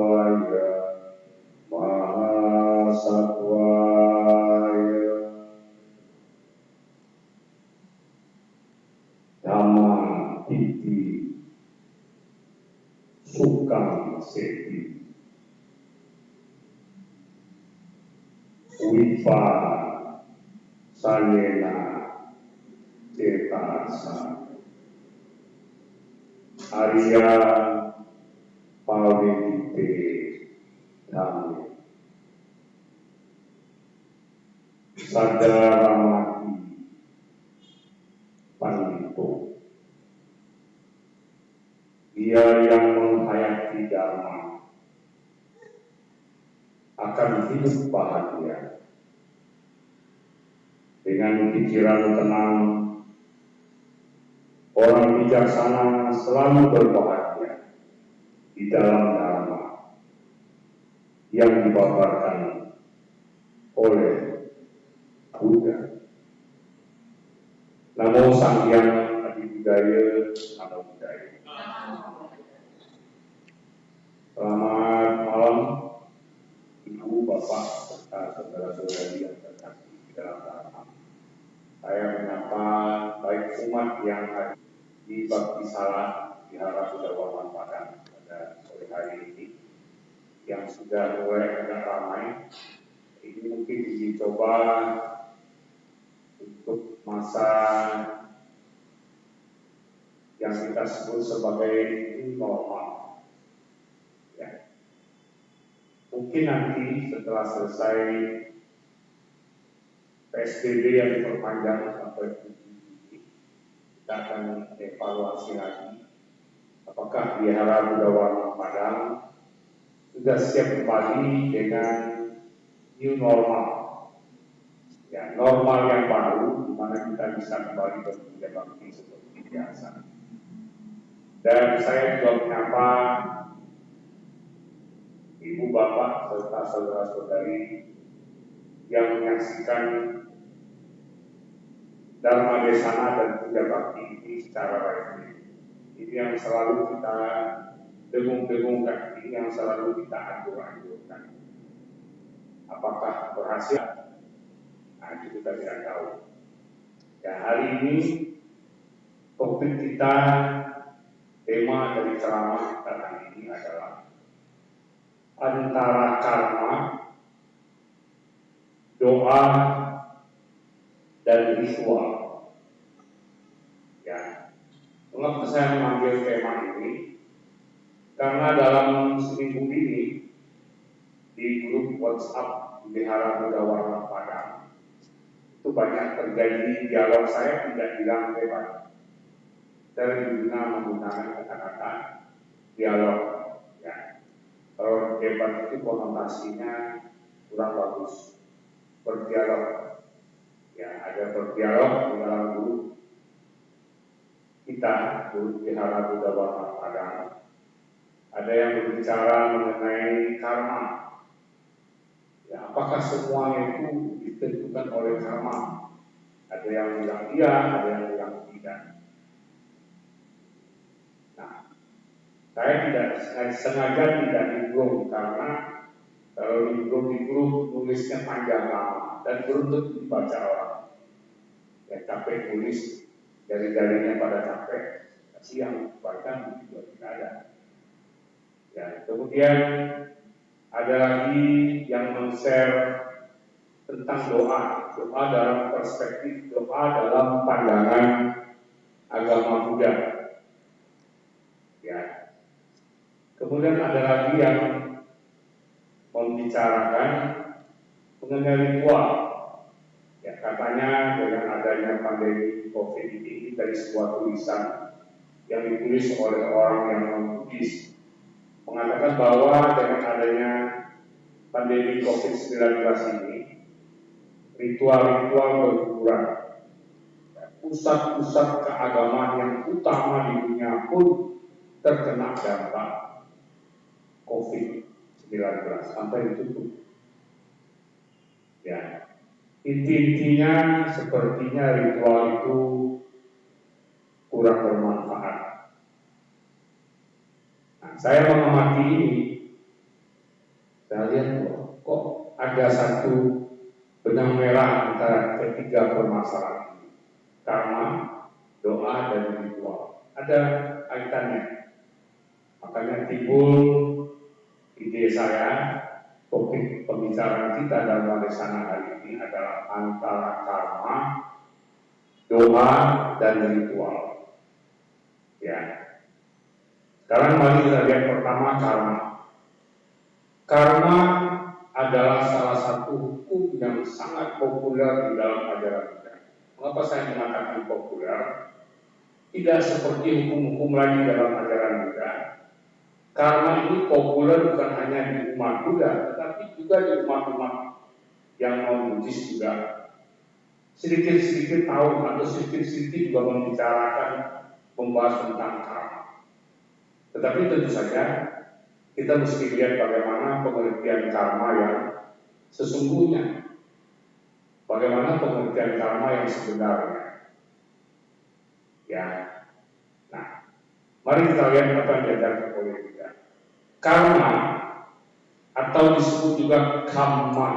Mahasatwaya Mahasatwaya Dhamma Titi Sukang Seti Wipa Sayena Cetasa Arya Pawidite Dhamma Sadaramati Pandito. Dia yang menghayati Dharma akan hidup bahagia dengan pikiran tenang. Orang bijaksana selalu berbahagia di dalam Dharma yang dibabarkan oleh Buddha. Namo Sang Hyang Adibudaya, Namo Buddhaya. Selamat malam, Ibu, Bapak, serta saudara-saudari yang terkasih di dalam Dharma. Saya menyapa baik umat yang hadir di Bakti Salat di Hara Budawawan Padang pada sore hari ini, yang sudah mulai agak ramai. Ini mungkin dicoba untuk masa yang kita sebut sebagai normal. Ya. Mungkin nanti setelah selesai PSBB yang diperpanjang sampai 7 Juli, kita akan evaluasi lagi apakah Wihara Budawawan Padang sudah siap kembali dengan new normal. Ya, normal yang baru, di mana kita bisa kembali bekerja bakti seperti biasa. Dan saya juga menyapa Ibu, Bapak, serta saudara-saudari yang menyaksikan Dharma Desana dan Puja Bakti ini secara live. Ini yang selalu kita dengung-dengungkan, ini yang selalu kita anjur-anjurkan. Apakah berhasil? Nah, itu kita tidak tahu. Ya, hari ini topik kita, tema dari ceramah kita hari ini adalah antara karma, doa, dan ritual. Ya, mengapa saya mengambil tema ini? Karena dalam seminggu ini di grup WhatsApp Wihara Budawawan Padang itu banyak terjadi dialog. Saya tidak bilang debat, saya menggunakan kata-kata dialog. Ya, kalau debat itu konotasinya kurang bagus. Berdialog, ya, ada berdialog di dalam grup kita, grup Wihara Budawawan Padang. Ada yang berbicara mengenai karma. Ya, apakah semuanya itu ditentukan oleh karma? Ada yang bilang iya, ada yang bilang tidak. Nah, saya sengaja tidak di-grup karena kalau di-grup nulisnya panjang lama dan belum tentu dibaca orang. Ya, capek tulis, jari-jarinya pada capek, kasihan, bahkan juga tidak ada. Ya, kemudian ada lagi yang men-share tentang doa dalam perspektif, doa dalam pandangan agama Buddha. Ya. Kemudian ada lagi yang membicarakan mengenai ritual. Ya, katanya dengan adanya pandemi COVID ini dari sebuah tulisan yang ditulis oleh orang yang non-Buddhis mengatakan bahwa dengan adanya pandemi COVID-19 ini ritual-ritual berkurang. Pusat-pusat keagamaan yang utama di dunia pun terkena dampak COVID-19 sampai ditutup. Ya, intinya sepertinya ritual itu kurang bermanfaat. Nah, saya mengamati ini Kita lihat kok ada satu benang merah antara ketiga permasalahan ini. Karma, doa, dan ritual. Ada kaitannya. Makanya timbul ide saya, topik pembicaraan kita dalam warisan hari ini adalah antara karma, doa, dan ritual. Ya. Sekarang mari kita lihat pertama karma. Karma adalah salah satu hukum yang sangat populer di dalam ajaran kita. Mengapa saya mengatakan populer? Tidak seperti hukum-hukum lain dalam ajaran Buddha. Karma ini populer bukan hanya di umat Buddha, tetapi juga di umat-umat yang non-Buddhis juga. Sedikit-sedikit tahu atau sedikit-sedikit juga membicarakan, membahas tentang karma. Tetapi tentu saja kita mesti lihat bagaimana pengertian karma yang sesungguhnya, bagaimana pengertian karma yang sebenarnya. Ya, nah, mari kita lihat apa yang diajarkan oleh Buddha. Karma atau disebut juga kamma.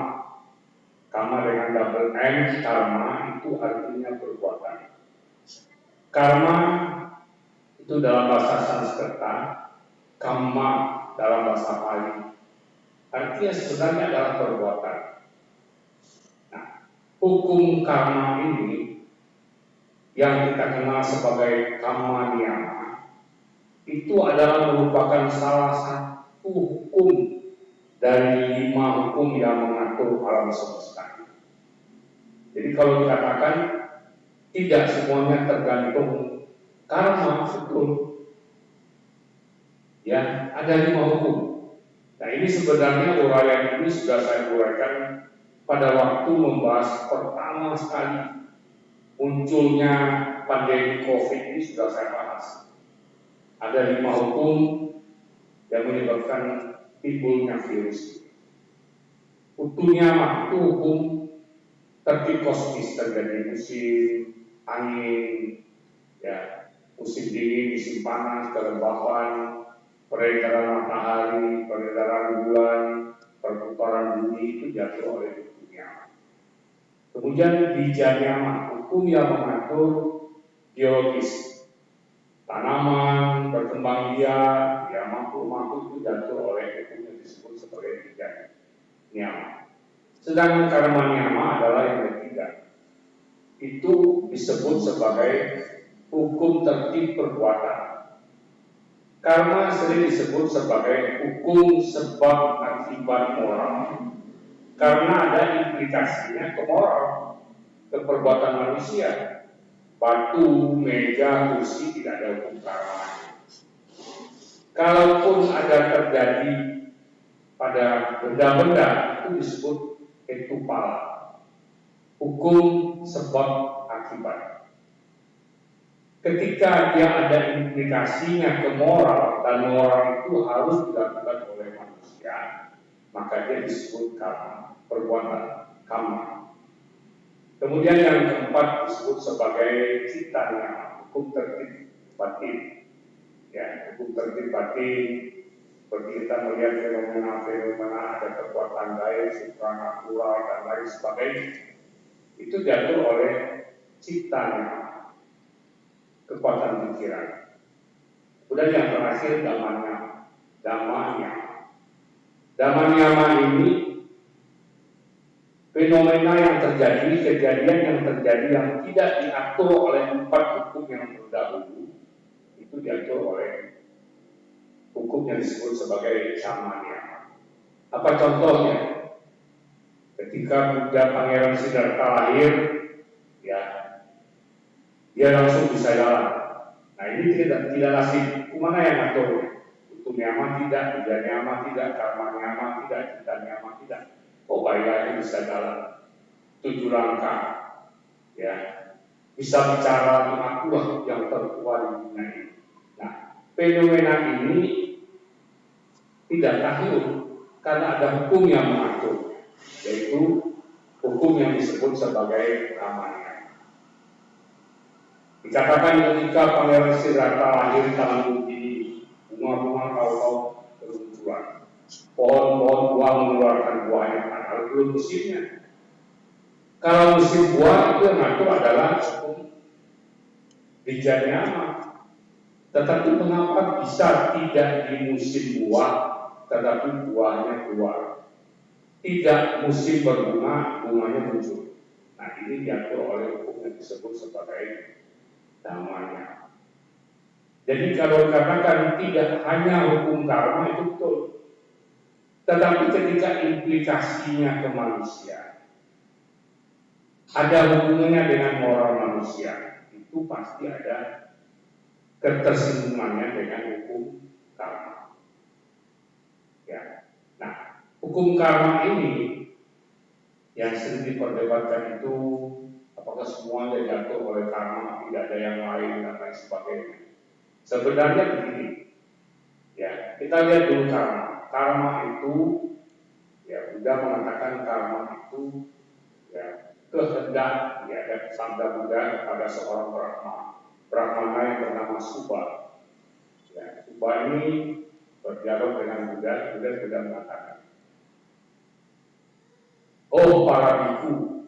Kamma dengan double M, karma itu artinya perbuatan. Karma itu dalam bahasa Sanskerta, kamma dalam bahasa Pali. Artinya sebenarnya adalah perbuatan. Nah, hukum karma ini yang kita kenal sebagai kamma niyama itu adalah merupakan salah satu hukum dari 5 hukum yang mengatur alam semesta. Jadi kalau dikatakan tidak semuanya tergantung karma, betul. Ya, ada 5 hukum. Nah, ini sebenarnya uraian ini sudah saya uraikan pada waktu membahas pertama sekali munculnya pandemi COVID ini, sudah saya bahas. Ada 5 hukum yang menyebabkan timbulnya virus. Utuhnya itu hukum tertib kosmis, terjadi musim angin, ya, musim dingin, musim panas, kelembapan, peredaran matahari, peredaran bulan, perputaran bumi itu diatur oleh hukumnya. Kemudian bijanyama, hukum yang mengatur biologis, tanaman, berkembang biak, ya makhluk-makhluk itu diatur oleh hukum yang disebut sebagai bijanyama. Sedangkan karma niyama adalah yang ketiga. Itu disebut sebagai hukum tertib perbuatan. Karma sering disebut sebagai hukum sebab akibat moral, karena ada implikasinya ke moral, ke perbuatan manusia. Batu, meja, kursi tidak ada hukum karma. Kalaupun ada terjadi pada benda-benda, itu disebut etupal, hukum sebab akibat. Ketika dia ada implikasinya ke moral, dan moral itu harus dilakukan oleh manusia, maka dia disebut karma, perbuatan karma. Kemudian yang keempat disebut sebagai citanya, hukum tertib batin. Ya, hukum tertib batin, seperti kita melihat fenomena-fenomena ada kekuatan gaib, supranatural dan lain sebagainya, itu diatur oleh citanya, kekuatan pikiran. Kemudian yang terakhir damanya. Damanya ini fenomena yang terjadi, kejadian yang terjadi yang tidak diatur oleh 4 hukum yang terdahulu, itu diatur oleh hukum yang disebut sebagai samanya. Apa contohnya? Ketika Buddha Pangeran Siddhartha lahir, ya, dia langsung bisa jalan. Nah, ini tidak lazim. Mana yang atur? Hukum niyama tidak, bija niyama tidak, karma niyama tidak, cita niyama tidak. Oh, baiklah, bisa jalan 7 langkah, ya, bisa bicara, akulah yang tertua di dunia ini. Nah, fenomena ini tidak takluk karena ada hukum yang mengatur, yaitu hukum yang disebut sebagai ramanya. Dikatakan ketika Pangeran Siddhartha lahir di tangan bumi ini, bunga-bunga kau bermunculan, pohon-pohon bahwa mengeluarkan buahnya padahal belum musimnya. Kalau musim buah itu yang ngatur adalah hukum bijanya amat. Tetapi mengapa bisa tidak di musim buah, tetapi buahnya keluar? Tidak musim berbunga, bunganya muncul. Nah, ini diatur oleh hukum yang disebut sebagai damanya. Jadi kalau dikatakan tidak hanya hukum karma itu betul. Tetapi ketika implikasinya ke manusia, ada hubungannya dengan moral manusia, itu pasti ada ketersinggungannya dengan hukum karma. Ya. Nah, hukum karma ini yang sering diperdebatkan itu apakah semua diatur oleh karma, tidak ada yang lain dan lain sebagainya. Sebenarnya begini, ya kita lihat dulu karma. Karma itu, ya Buddha mengatakan karma itu ya kehendak, ya ada sabda Buddha kepada seorang Brahmana yang bernama Subha. Ya, Subha ini berdialog dengan Buddha mengatakan, oh para biku,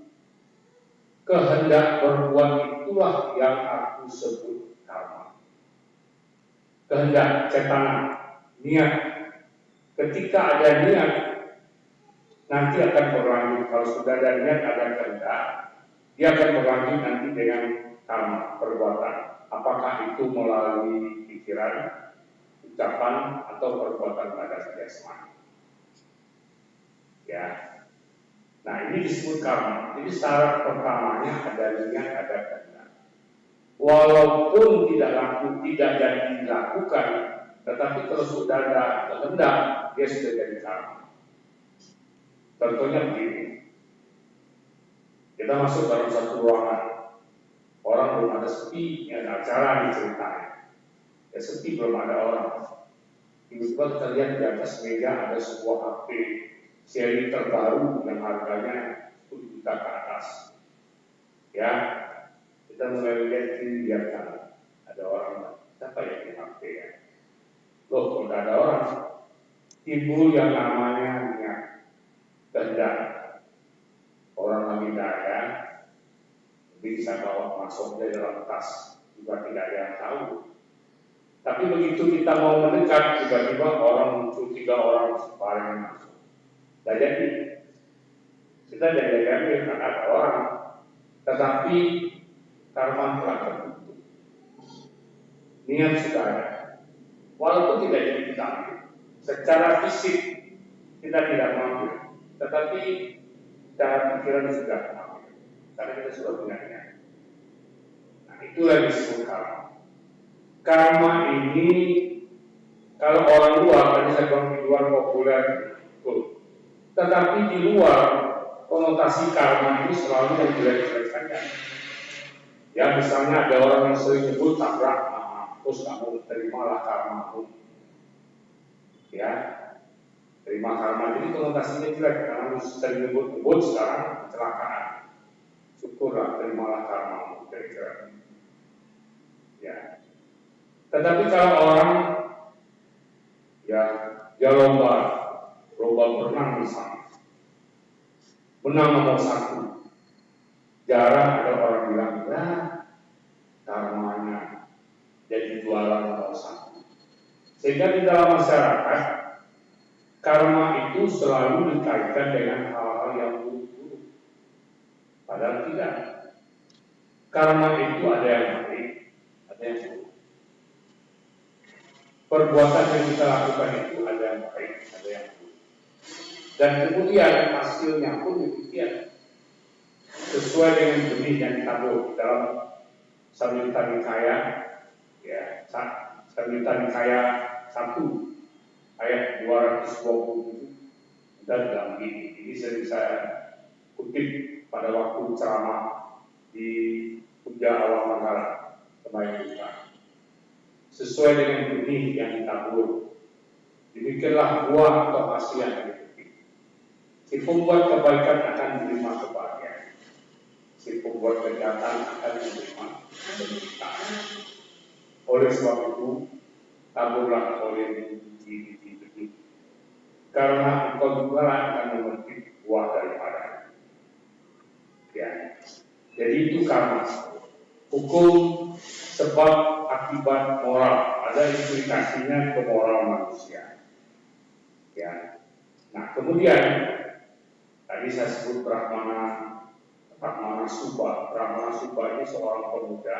kehendak berbuat itulah yang aku sebut karma. Kehendak, cetana, niat. Ketika ada niat, nanti akan berlanjut. Kalau sudah ada niat, ada kehendak, dia akan berlanjut nanti dengan karma, perbuatan. Apakah itu melalui pikiran, ucapan, atau perbuatan pada jasmani. Ya. Nah, ini disebut karma. Jadi syarat pertamanya ada niat, ada kehendak. Walaupun tidak jadi dilakukan, tetapi kalau sudah ada kehendak, dia sudah jadi karma. Contohnya begini, kita masuk dalam satu ruangan, orang belum ada sepi, ada acara diceritanya, ya sepi belum ada orang. Tiba-tiba kita lihat di atas meja ada sebuah HP seri terbaru yang harganya 10 juta ke atas. Ya, kita mulai lihat kiri lihat kanan, ada orang, siapa yang di HP ya? Loh, kalau tidak ada orang, timbul yang namanya niat, kehendak. Orang lagi daya, bisa bawa masuknya dalam tas, juga tidak ada yang tahu. Tapi begitu kita mau mendekat, tiba-tiba orang muncul 3 orang separing masuk. Tidak jadi, kita jadi ambil karena ada orang, tetapi karma telah terbentuk. Niat sudah ada, walaupun tidak jadi kita ambil. Secara fisik kita tidak mampu, tetapi secara pikiran sudah mampu, karena kita sudah punya niat. Nah, itulah yang disebut karma. Karma ini kalau orang luar, tadi saya bilang di luar populer, betul. Tetapi di luar konotasi karma ini selalu yang jelek-jelek saja. Ya misalnya ada orang yang sering nyebut tabrak, terus kamu terimalah karmamu. Ya, terima karma. Jadi konotasinya jelek karena sering nyebut sekarang kecelakaan. Syukurlah, terimalah karmamu. Kira-kira. Ya. Tetapi kalau orang ya dia lomba berenang misalnya, menang nomor 1, jarang ada orang bilang ya karmanya jadi jualan nomor 1. Sehingga di dalam masyarakat karma itu selalu dikaitkan dengan hal-hal yang buruk-buruk. Padahal tidak. Karma itu ada yang baik, ada yang buruk. Perbuatan yang kita lakukan itu ada yang baik, ada yang buruk. Dan kemudian hasilnya pun demikian. Sesuai dengan benih yang ditabur dalam Samyutta Nikaya, ya, Samyutta Nikaya 1 ayat 227 dan dalam ini sering saya kutip pada waktu ceramah di Puja Awal Mangala kemarin juga. Sesuai dengan benih yang ditabur, demikianlah buah atau hasil yang dipetik. Si pembuat kebaikan akan menerima kebahagiaan, si pembuat kejahatan akan menerima penderitaan. Oleh sebab itu, taburlah oleh biji-biji benih. karena engkau juga akan memetik buah daripadanya. Ya, jadi itu karma. Hukum sebab akibat moral, ada implikasinya ke moral manusia. Ya, nah kemudian tadi saya sebut Brahmana Subha. Brahmana Subha ini seorang pemuda.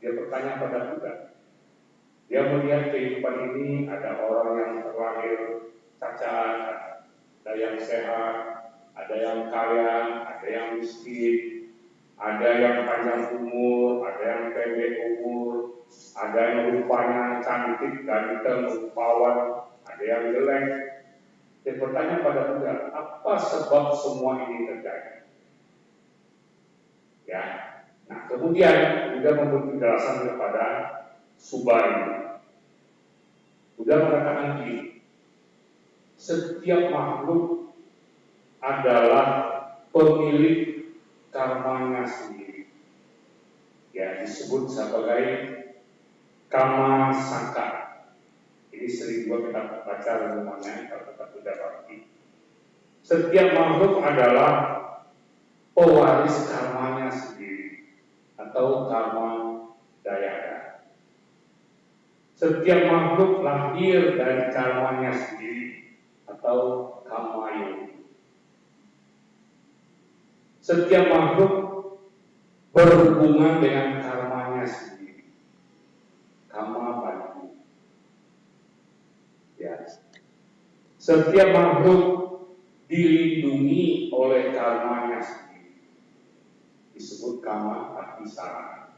Dia bertanya pada Buddha. Dia melihat kehidupan ini, ada orang yang terlahir cacat, ada yang sehat, ada yang kaya, ada yang miskin, ada yang panjang umur, ada yang pendek umur, ada yang rupanya cantik, ganteng, rupawan, ada yang jelek. Dia bertanya pada Buddha, apa sebab semua ini terjadi? Ya, nah kemudian Buddha memberi penjelasan kepada Subha ini. Buddha mengatakan begini, setiap makhluk adalah pemilik karmanya sendiri. Ya, disebut sebagai kama sangka. Ini sering juga kita baca namanya kalau kita Buddha Bhakti. Setiap makhluk adalah pewaris karmanya sendiri atau karma daya. Setiap makhluk lahir dari karmanya sendiri atau karma yogi. Setiap makhluk berhubungan dengan karmanya sendiri, karma bagi. Ya. Setiap makhluk dilindungi oleh karmanya sendiri, disebut karma abhisara.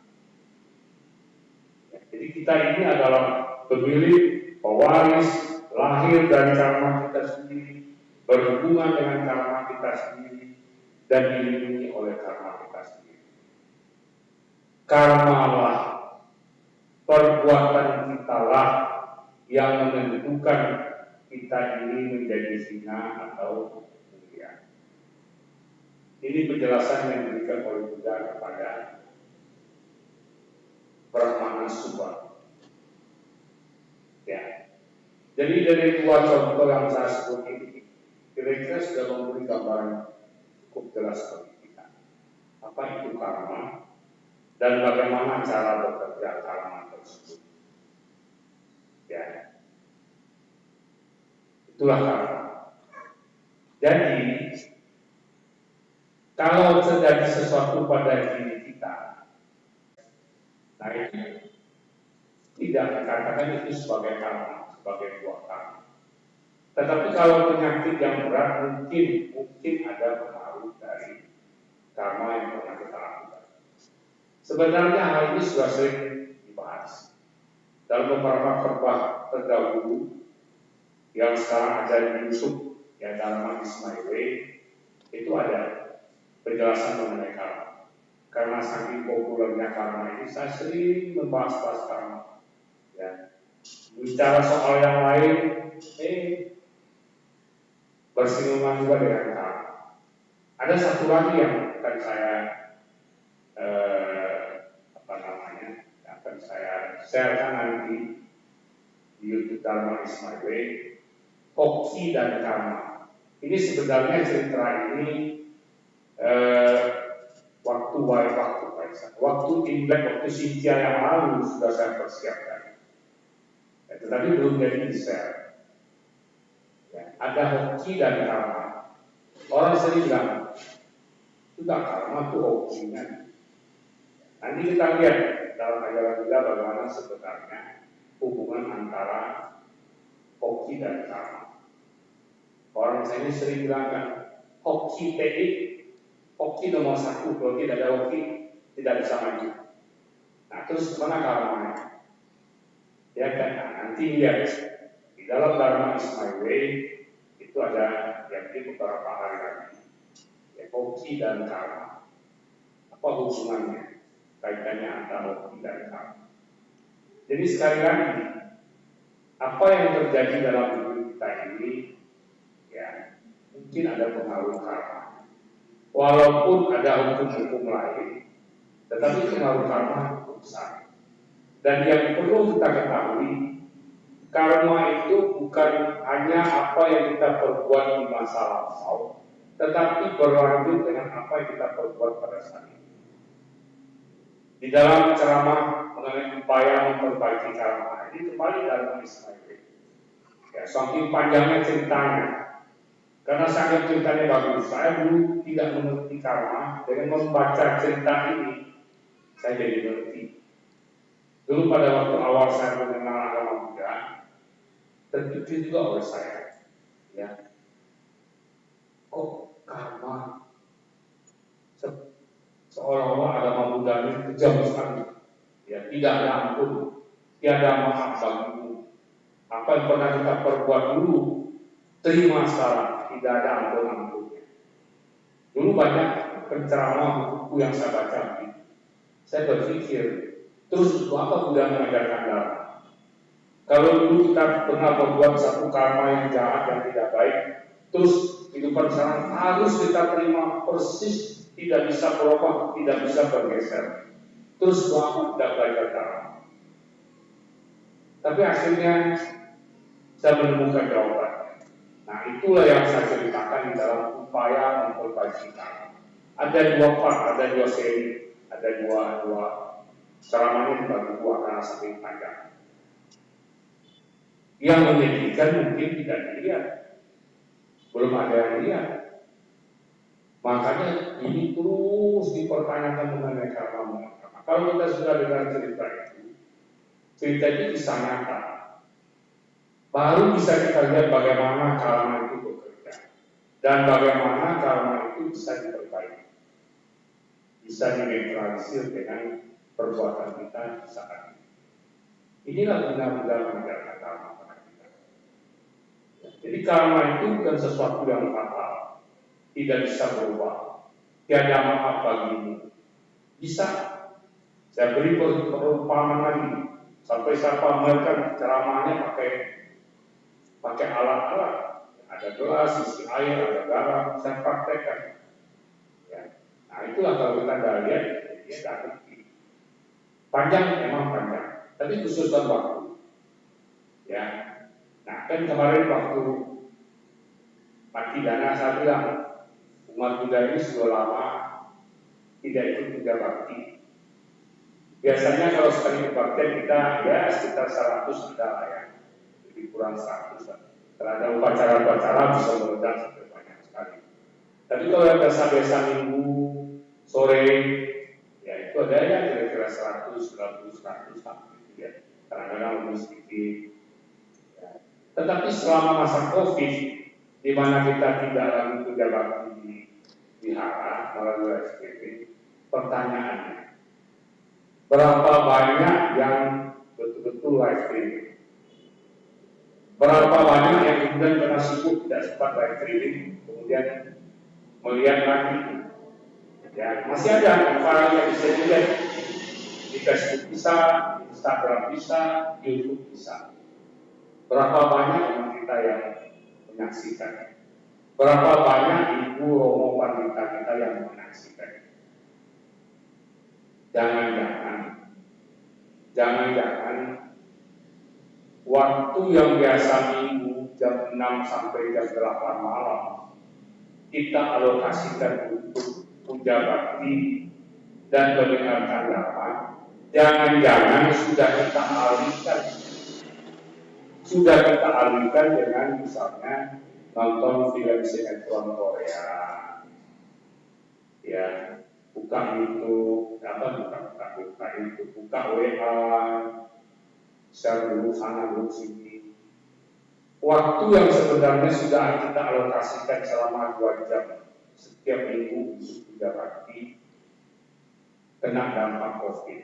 Jadi kita ini adalah pemilik, pewaris, lahir dari karma kita sendiri, berhubungan dengan karma kita sendiri, dan dilindungi oleh karma kita sendiri. Karmalah, perbuatan kita lah yang menentukan kita ini menjadi hina atau mulia. Ini penjelasan yang diberikan oleh Buddha kepada Brahmana Subha. Ya. Jadi dari dua contoh yang saya sebut ini, kira-kira sudah memberi gambaran cukup jelas bagi kita. Apa itu karma dan bagaimana cara bekerja karma tersebut. Ya. Itulah karma. Jadi kalau terjadi sesuatu pada diri kita, nah itu tidak dikatakan itu sebagai karma, sebagai buah karma. Tetapi kalau penyakit yang berat mungkin ada pengaruh dari karma yang pernah kita lakukan. Sebenarnya hal ini sudah sering dibahas dalam beberapa khotbah terdahulu yang sekarang ada di YouTube, yang dalam Is My Way, itu ada penjelasan mengenai karma. Karena saking populernya karma ini, saya sering membahas karma. Ya. Bicara soal yang lain, bersinggungan juga dengan karma. Ada satu lagi yang akan saya akan saya sharekan nanti di YouTube Dharma Is My Way, hoki dan karma. Ini sebenarnya cerita ini waktu Imlek, waktu Cynthia yang lalu sudah saya persiapkan. Ya, tetapi belum jadi di-share. Ya, ada hoki dan karma. Orang sering bilang, sudah karma itu hokinya. Nanti kita lihat dalam ajaran juga bagaimana sebenarnya hubungan antara hoki dan karma. Orang sini sering bilang kan, hoki TI, hoki nomor 1, kalau tidak ada hoki tidak bisa maju. Nah terus mana karmanya? Ya kan, nah, nanti lihat di dalam Dharma Is My Way itu ada yang di beberapa hari lagi, ya, hoki dan karma. Apa hubungannya? Kaitannya antara hoki dan karma. Jadi sekali lagi, apa yang terjadi dalam hidup kita ini, ya mungkin ada pengaruh karma. Walaupun ada hukum-hukum lain, tetapi pengaruh karma cukup besar. Dan yang perlu kita ketahui, karma itu bukan hanya apa yang kita perbuat di masa lampau, tetapi berlanjut dengan apa yang kita perbuat pada saat ini. Di dalam ceramah mengenai upaya memperbaiki karma ini kembali dalam Ismail. Ya, saking panjangnya ceritanya, karena sangat ceritanya bagus. Saya dulu tidak mengerti karma, dengan membaca cerita ini saya jadi mengerti. Dulu pada waktu awal saya mengenal agama Buddha, terkejut juga oleh saya, ya, kok karma seolah-olah agama Buddha ini kejam sekali, ya, tidak ada ampun, tiada maaf bagimu. Apa yang pernah kita perbuat dulu, terima sekarang, tidak ada ampun-ampunnya. Dulu banyak penceramah buku yang saya baca, saya berpikir, terus apa Buddha mengajarkan dharma? Kalau dulu kita pernah berbuat satu karma yang jahat dan tidak baik, terus kehidupan sekarang harus kita terima persis, tidak bisa berubah, tidak bisa bergeser. Terus apa tidak belajar dharma? Tapi akhirnya saya menemukan jawaban. Nah, itulah yang saya ceritakan di dalam upaya memperbaiki karma. Ada dua part, ada dua seri, ada dua ceramahnya dibagi dua karena saking panjang. Yang menyedihkan mungkin tidak dilihat, belum ada yang lihat. Makanya ini terus dipertanyakan mengenai karma. Kalau kita sudah dengar cerita itu kisah nyata, baru bisa kita lihat bagaimana karma itu bekerja dan bagaimana karma itu bisa diperbaiki, bisa dinetralisir dengan perbuatan kita saat ini. Inilah benar-benar mengajarkan karma pada kita. Jadi karma itu bukan sesuatu yang fatal, tidak bisa berubah, tiada maaf bagimu. Bisa. Saya beri perumpamaan lagi. Sampai saya pamerkan ceramahnya pakai alat-alat. Ada gelas, isi air, ada garam, saya praktekkan. Ya. Nah, itulah kalau kita tidak lihat, dia tidak ngerti. Panjang, memang panjang, tapi khususkan waktu. Ya. Nah, kan kemarin waktu Mati Dana saya bilang, umat Buddha ini sudah lama tidak ikut puja bakti. Biasanya kalau sekali kebaktian kita ya sekitar 100 kita lah ya, lebih kurang 100 lah. Kalau ada upacara-upacara bisa meledak sampai banyak sekali. Tapi kalau yang biasa-biasa minggu sore, ya itu ada ya kira-kira 100 ya. Kadang-kadang lebih sedikit. Ya. Tetapi selama masa COVID, di mana kita tidak lagi puja bakti di wihara melalui SPP, pertanyaannya, berapa banyak yang betul-betul live streaming? Berapa banyak yang kemudian kena sibuk tidak sempat live streaming, kemudian melihat lagi? Ya, masih ada orang yang bisa dilihat di Facebook bisa, di Instagram bisa, di YouTube bisa. Berapa banyak teman kita yang menyaksikan? Berapa banyak ibu romo wanita kita yang menyaksikan? Jangan-jangan waktu yang biasa minggu jam 6 sampai jam 8 malam kita alokasikan untuk puja bakti dan mendengarkan dharma. Jangan-jangan sudah kita alihkan dengan misalnya nonton film sinetron Korea, ya, buka WA, share dulu sana dulu sini. Waktu yang sebenarnya sudah kita alokasikan selama 2 jam setiap minggu untuk puja bakti kena dampak COVID,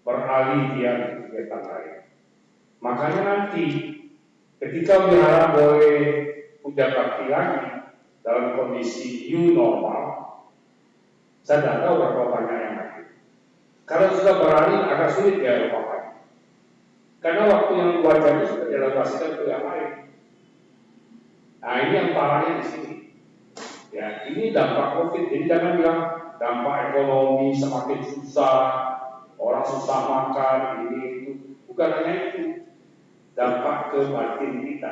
beralih dia ke kegiatan lain. Makanya nanti ketika wihara boleh puja bakti lagi dalam kondisi new normal, saya tidak tahu berapa banyak yang hadir. Kalau sudah beralih agak sulit ya Bapak. Karena waktu yang 2 jam itu sudah dialokasikan ke yang lain. Nah, ini yang parahnya di sini. Ya, ini dampak COVID. Jadi jangan bilang dampak ekonomi semakin susah, orang susah makan, ini itu. Bukan hanya itu. dampak ke batin kita.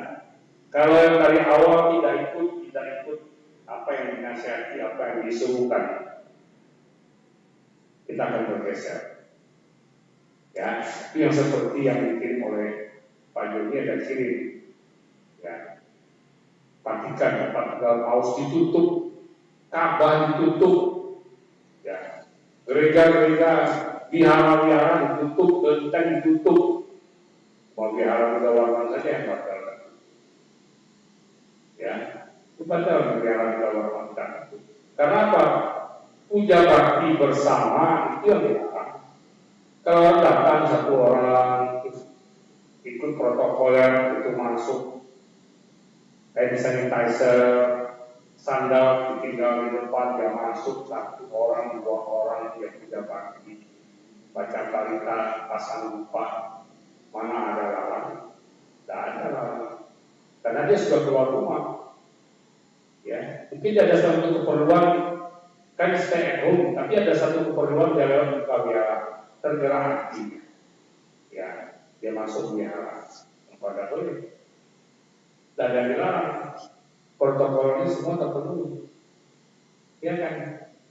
Kalau yang dari awal tidak ikut apa yang dinasihati, apa yang disuruhkan, kita akan bergeser. Ya, itu yang seperti yang dikirim oleh Pak Joni dan kirim. Ya, Vatikan, Katedral Paus ditutup, Ka'bah ditutup, ya, gereja-gereja, wihara-wihara ditutup, kelenteng ditutup, mau wihara Gunawarman saja yang batal. Ya, itu batal wihara Gunawarman. Karena apa? Puja bakti bersama itu yang dilarang. Kalau datang satu orang ikut protokoler itu masuk, kayak sanitizer, sandal ditinggal di depan, dia masuk satu orang, dua orang, dia puja bakti, baca kalita, pasang lupa, mana ada lawan? Tidak ada lawan, karena dia sudah keluar rumah. Ya, mungkin ada satu keperluan, kan stay at home, tapi ada satu keperluan dalam buka wihara, tergerak hati. Ya, dia masuk wihara, pada boleh. Dan yang dilarang, protokol ini semua terpenuhi. Ya kan?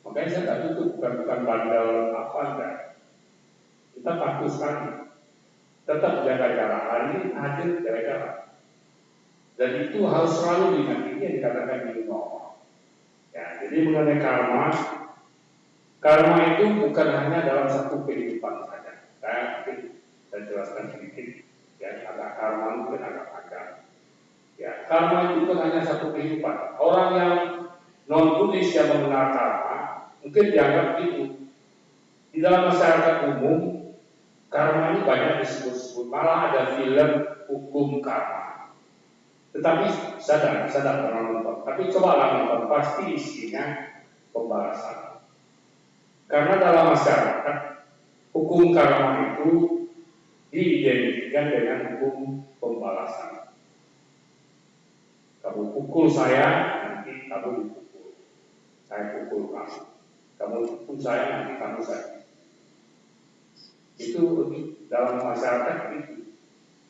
Makanya saya tak tutup, bukan bandel apa enggak. Kita patuh sekali. Tetap jaga jarak. Hari ini hadir jaga jarak. Dan itu harus selalu diingat. Ini yang dikatakan di normal. Ya, jadi mengenai karma itu bukan hanya dalam satu kehidupan saja. Saya jelaskan sedikit. Ya, agak karma mungkin agak panjang. Ya, karma itu bukan hanya satu kehidupan. Orang yang non-Buddhis yang mengenal karma mungkin dianggap itu. Di dalam masyarakat umum, karma ini banyak disebut-sebut. Malah ada film hukum karma. Tetapi sadar pernah nonton. Tapi cobalah nonton, pasti isinya pembalasan. Karena dalam masyarakat, hukum karma itu diidentikan dengan hukum pembalasan. Kamu pukul saya, nanti kamu dipukul. Saya pukul kamu. Kamu pukul saya, nanti kamu saya. Itu dalam masyarakat itu.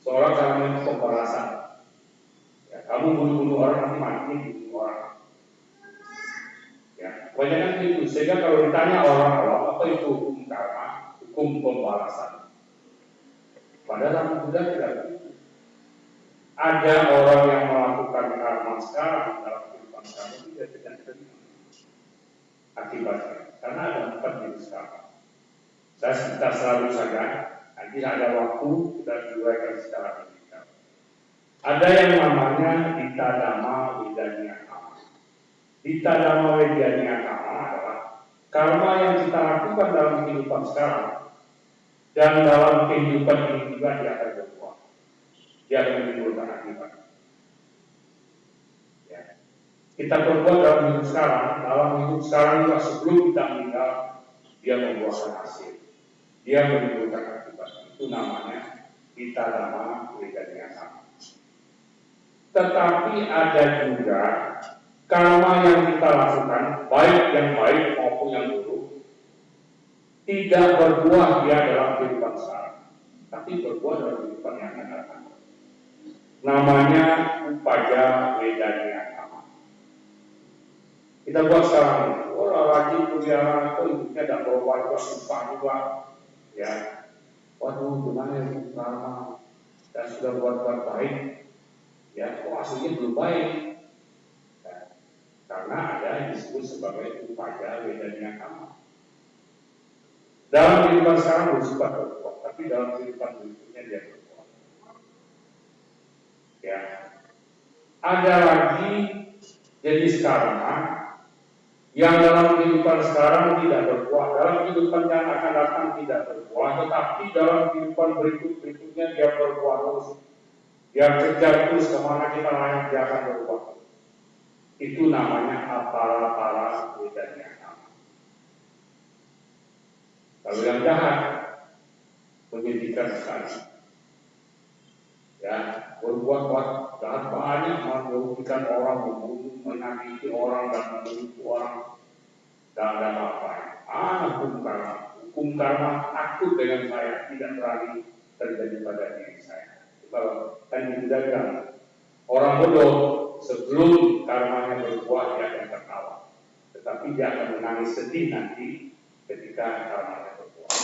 Seorang karena pembalasan. Ya, kamu bunuh orang, nanti mati bunuh orang. Ya, kebanyakan itu. Sehingga kalau ditanya orang awam, apa itu hukum karma? Hukum pembalasan. Padahal dalam Buddha tidak begitu. Ada orang yang melakukan karma sekarang dalam kehidupan kamu tidak terima akibatnya, karena ada 4 jenis karma. Kita selalu saja, nanti ada waktu kita diuraikan secara detail. Ada yang namanya ditadama wedania karma. Ditadama wedania karma adalah karma yang kita lakukan dalam kehidupan sekarang dan dalam kehidupan ini juga dia akan berbuah. Dia akan menimbulkan akibat. Ya. Kita berbuat dalam hidup sekarang juga sebelum kita meninggal, dia membuahkan hasil. Dia menimbulkan akibat. Itu namanya ditadama wedania karma. Tetapi ada juga karma yang kita lakukan, baik yang baik maupun yang buruk, tidak berbuah dia dalam kehidupan sekarang, tapi berbuah dalam kehidupan yang akan datang. Namanya upaja wedania karma. Kita buat sekarang, rajin kuliah, hidupnya tidak berubah, susah juga, ya. Waduh, gimana ya karma? Dan sudah buat baik, ya, kok hasilnya belum baik? Ya, karena ada yang disebut sebagai upaja wedania karma. Dalam kehidupan sekarang bersifat berbuah, tapi dalam kehidupan berikutnya dia berbuah. Ya, ada lagi jenis karma yang dalam kehidupan sekarang tidak berbuah, dalam kehidupan yang akan datang tidak berbuah, tetapi dalam kehidupan berikutnya dia berbuah terus. Dia kejar terus kemana kita layak dia akan berbuah. Itu namanya apara wedania karma. Kalau yang jahat, menyedihkan sekali. Ya, berbuat jahat banyak, merugikan orang, membunuh, menyakiti orang dan membunuh orang, dan ada apa-apa. Hukum karma takut dengan saya, tidak berani terjadi pada diri saya. Kalau kan dibilang orang bodoh sebelum karmanya berbuah dia akan tertawa, tetapi dia akan menangis sedih nanti ketika karmanya berbuah.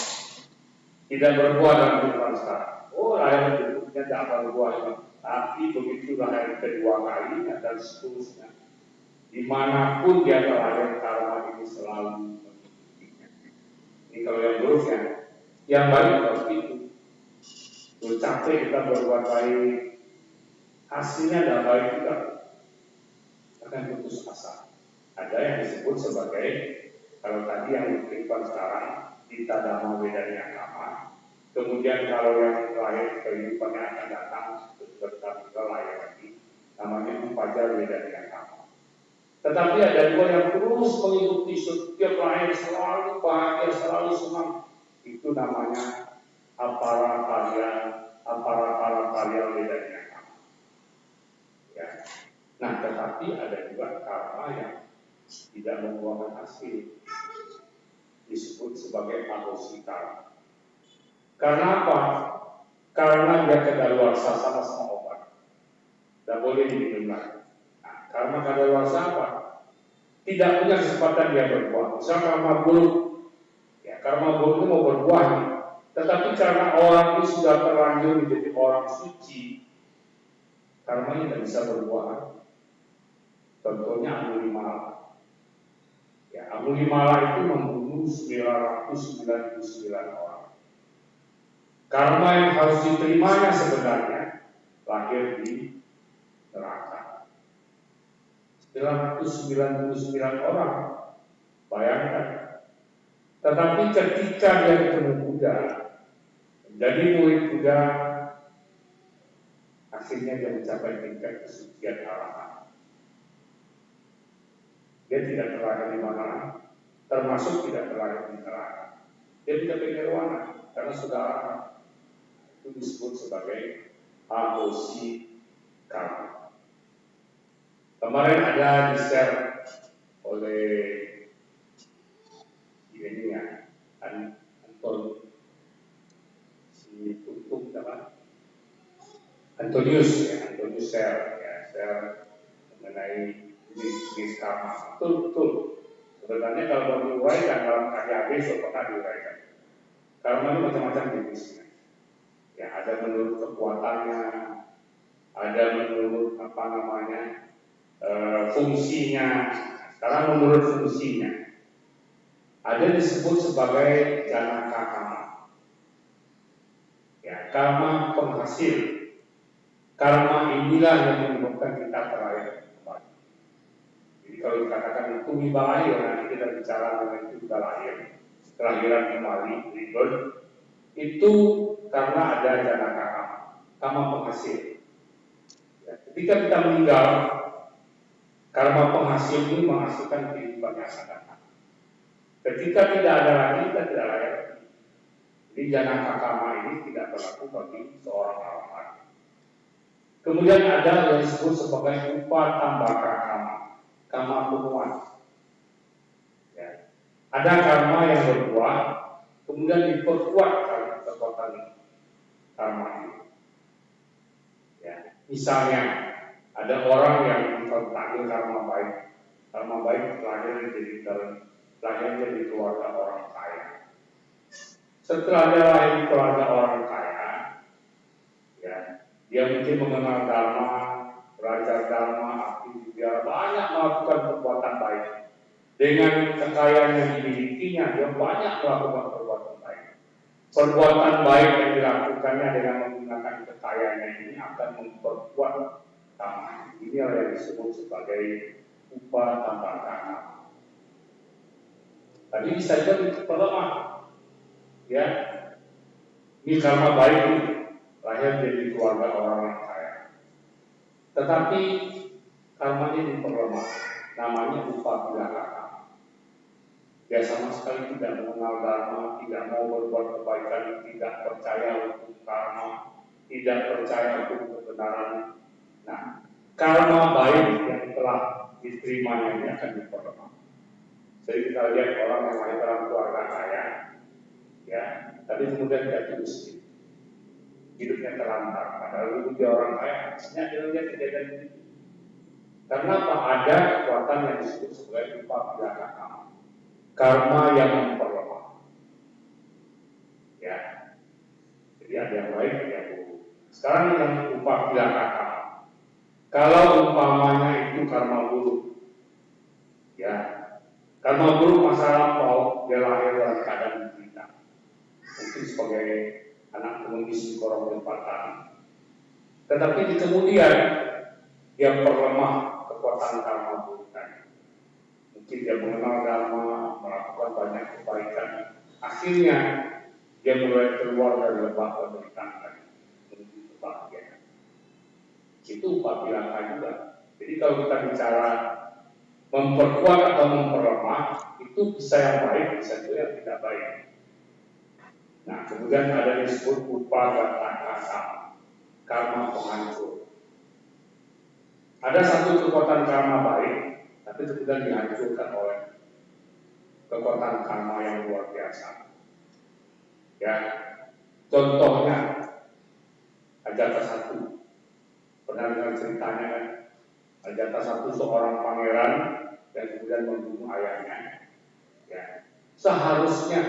Tidak berbuah dalam kehidupan sekarang. Oh, lahir berikutnya tidak akan berbuah, tapi begitu lahir kedua kalinya dan seterusnya, dimanapun dia terlahir karma ini selalu mengikutinya. Ini kalau yang buruk ya, yang baik harus itu. Capek kita berbuat baik, hasilnya tidak baik juga akan putus asa. Ada yang disebut sebagai, kalau tadi yang kehidupan sekarang kita dhamma bedanya agama, kemudian kalau yang terakhir kehidupannya akan datang bertambah lahir lagi, namanya upajar bedanya agama. Tetapi ada dua yang terus mengikuti setiap lahir selalu bahagia, selalu senang, itu namanya apara kalian bedanya agama. Ya. Nah, tetapi ada juga karma yang tidak membuahkan hasil, disebut sebagai aborsi karma. Karena apa? Karena dia kadaluarsa sama obat, tidak boleh diminum lagi. Nah, karma kadaluarsa apa? Tidak punya kesempatan dia berbuah. Misal karma buruk, ya karma buruk itu mau berbuah nih. Tetapi karena orang ini sudah terlanjur menjadi orang suci, karmanya tidak bisa berbuah. Contohnya Angulimala. Ya, Angulimala itu membunuh 999 orang. Karma yang harus diterimanya sebenarnya lahir di neraka. 999 orang, bayangkan. Tetapi ketika dia ketemu Buddha, menjadi murid Buddha, akhirnya dia mencapai tingkat kesucian arahat. Dia tidak terlahir di mana, termasuk tidak terlahir di neraka. Dia tidak nirwana karena sudah arahat. Itu disebut sebagai aborsi karma. Kemarin ada di-share oleh ini ya, Anton si Tutup apa? Antonius share mengenai jenis karma. Betul. Sebenarnya kalau diuraikan dalam KHB pernah diuraikan. Karma itu macam-macam jenisnya. Ya, ada menurut kekuatannya, ada menurut fungsinya. Sekarang menurut fungsinya, ada disebut sebagai janaka karma. Ya, karma penghasil. Karma inilah yang menyebabkan kita terlahir kembali. Jadi kalau dikatakan itu lahir, nanti kita bicara mengenai itu kita lahir, kelahiran kembali, rebirth, itu karena ada janaka karma penghasil. Ya, ketika kita meninggal, karma penghasil ini menghasilkan kehidupan yang akan datang. Ketika tidak ada lagi, kita tidak lahir. Jadi janaka karma ini tidak berlaku bagi seorang orang. Kemudian ada yang disebut sebagai upah tambaka karma penuhan. Ya. Ada karma yang berbuah, kemudian diperkuat karena kekuatan karma ini. Ya. Misalnya, ada orang yang terpanggil karma baik lahir jadi keluarga orang kaya. Setelah dia lahir di keluarga orang kaya, ya, dia mungkin mengenal dharma, belajar dharma, aktif dia banyak melakukan perbuatan baik. Dengan kekayaan yang dimilikinya, dia banyak melakukan perbuatan baik. Perbuatan baik yang dilakukannya dengan menggunakan kekayaannya ini akan memperkuat karma. Ini yang disebut sebagai upah tambahkan. Tadi bisa jadi diperlemah, ya. Ini karma baik ini, lahir jadi keluarga orang yang kaya. Tetapi karma ini diperlemah, namanya upah tambahkan. Dia sama sekali tidak mengenal dharma, tidak mau berbuat kebaikan, tidak percaya hukum karma, tidak percaya hukum kebenaran. Nah, karma baik yang telah diterimanya ini akan diperlemah. Jadi kita lihat orang yang lahir dalam keluarga kaya, ya, tapi kemudian tidak miskin. hidupnya terlantar. Padahal dulu dia orang kaya, hanya dia kejadian itu. Karena apa? Ada kekuatan yang disebut sebagai upabila karma yang memperlemah. Ya, jadi ada yang baik, ada yang buruk. Sekarang yang upabila kalau umpamanya itu karma buruk, ya, karma buruk masa lampau, dia lahir dalam keadaan menderita. Mungkin sebagai anak pengemis di korong perempatan. Tetapi di kemudian dia perlemah kekuatan karma buruk tadi. Mungkin dia mengenal dharma, melakukan banyak kebaikan. Akhirnya dia mulai keluar dari lebah penderitaan tadi, menuju kebahagiaan. Itu upabila juga. Jadi kalau kita bicara memperkuat atau memperlemah, itu bisa yang baik, bisa juga yang tidak baik. Nah, kemudian ada disebut upagata karma penghancur. Ada satu kekuatan karma baik, tapi kemudian dihancurkan oleh kekuatan karma yang luar biasa. Ya, contohnya Ajata satu. Pernah dengar ceritanya kan? Ajata satu seorang pangeran yang kemudian membunuh ayahnya. Ya, seharusnya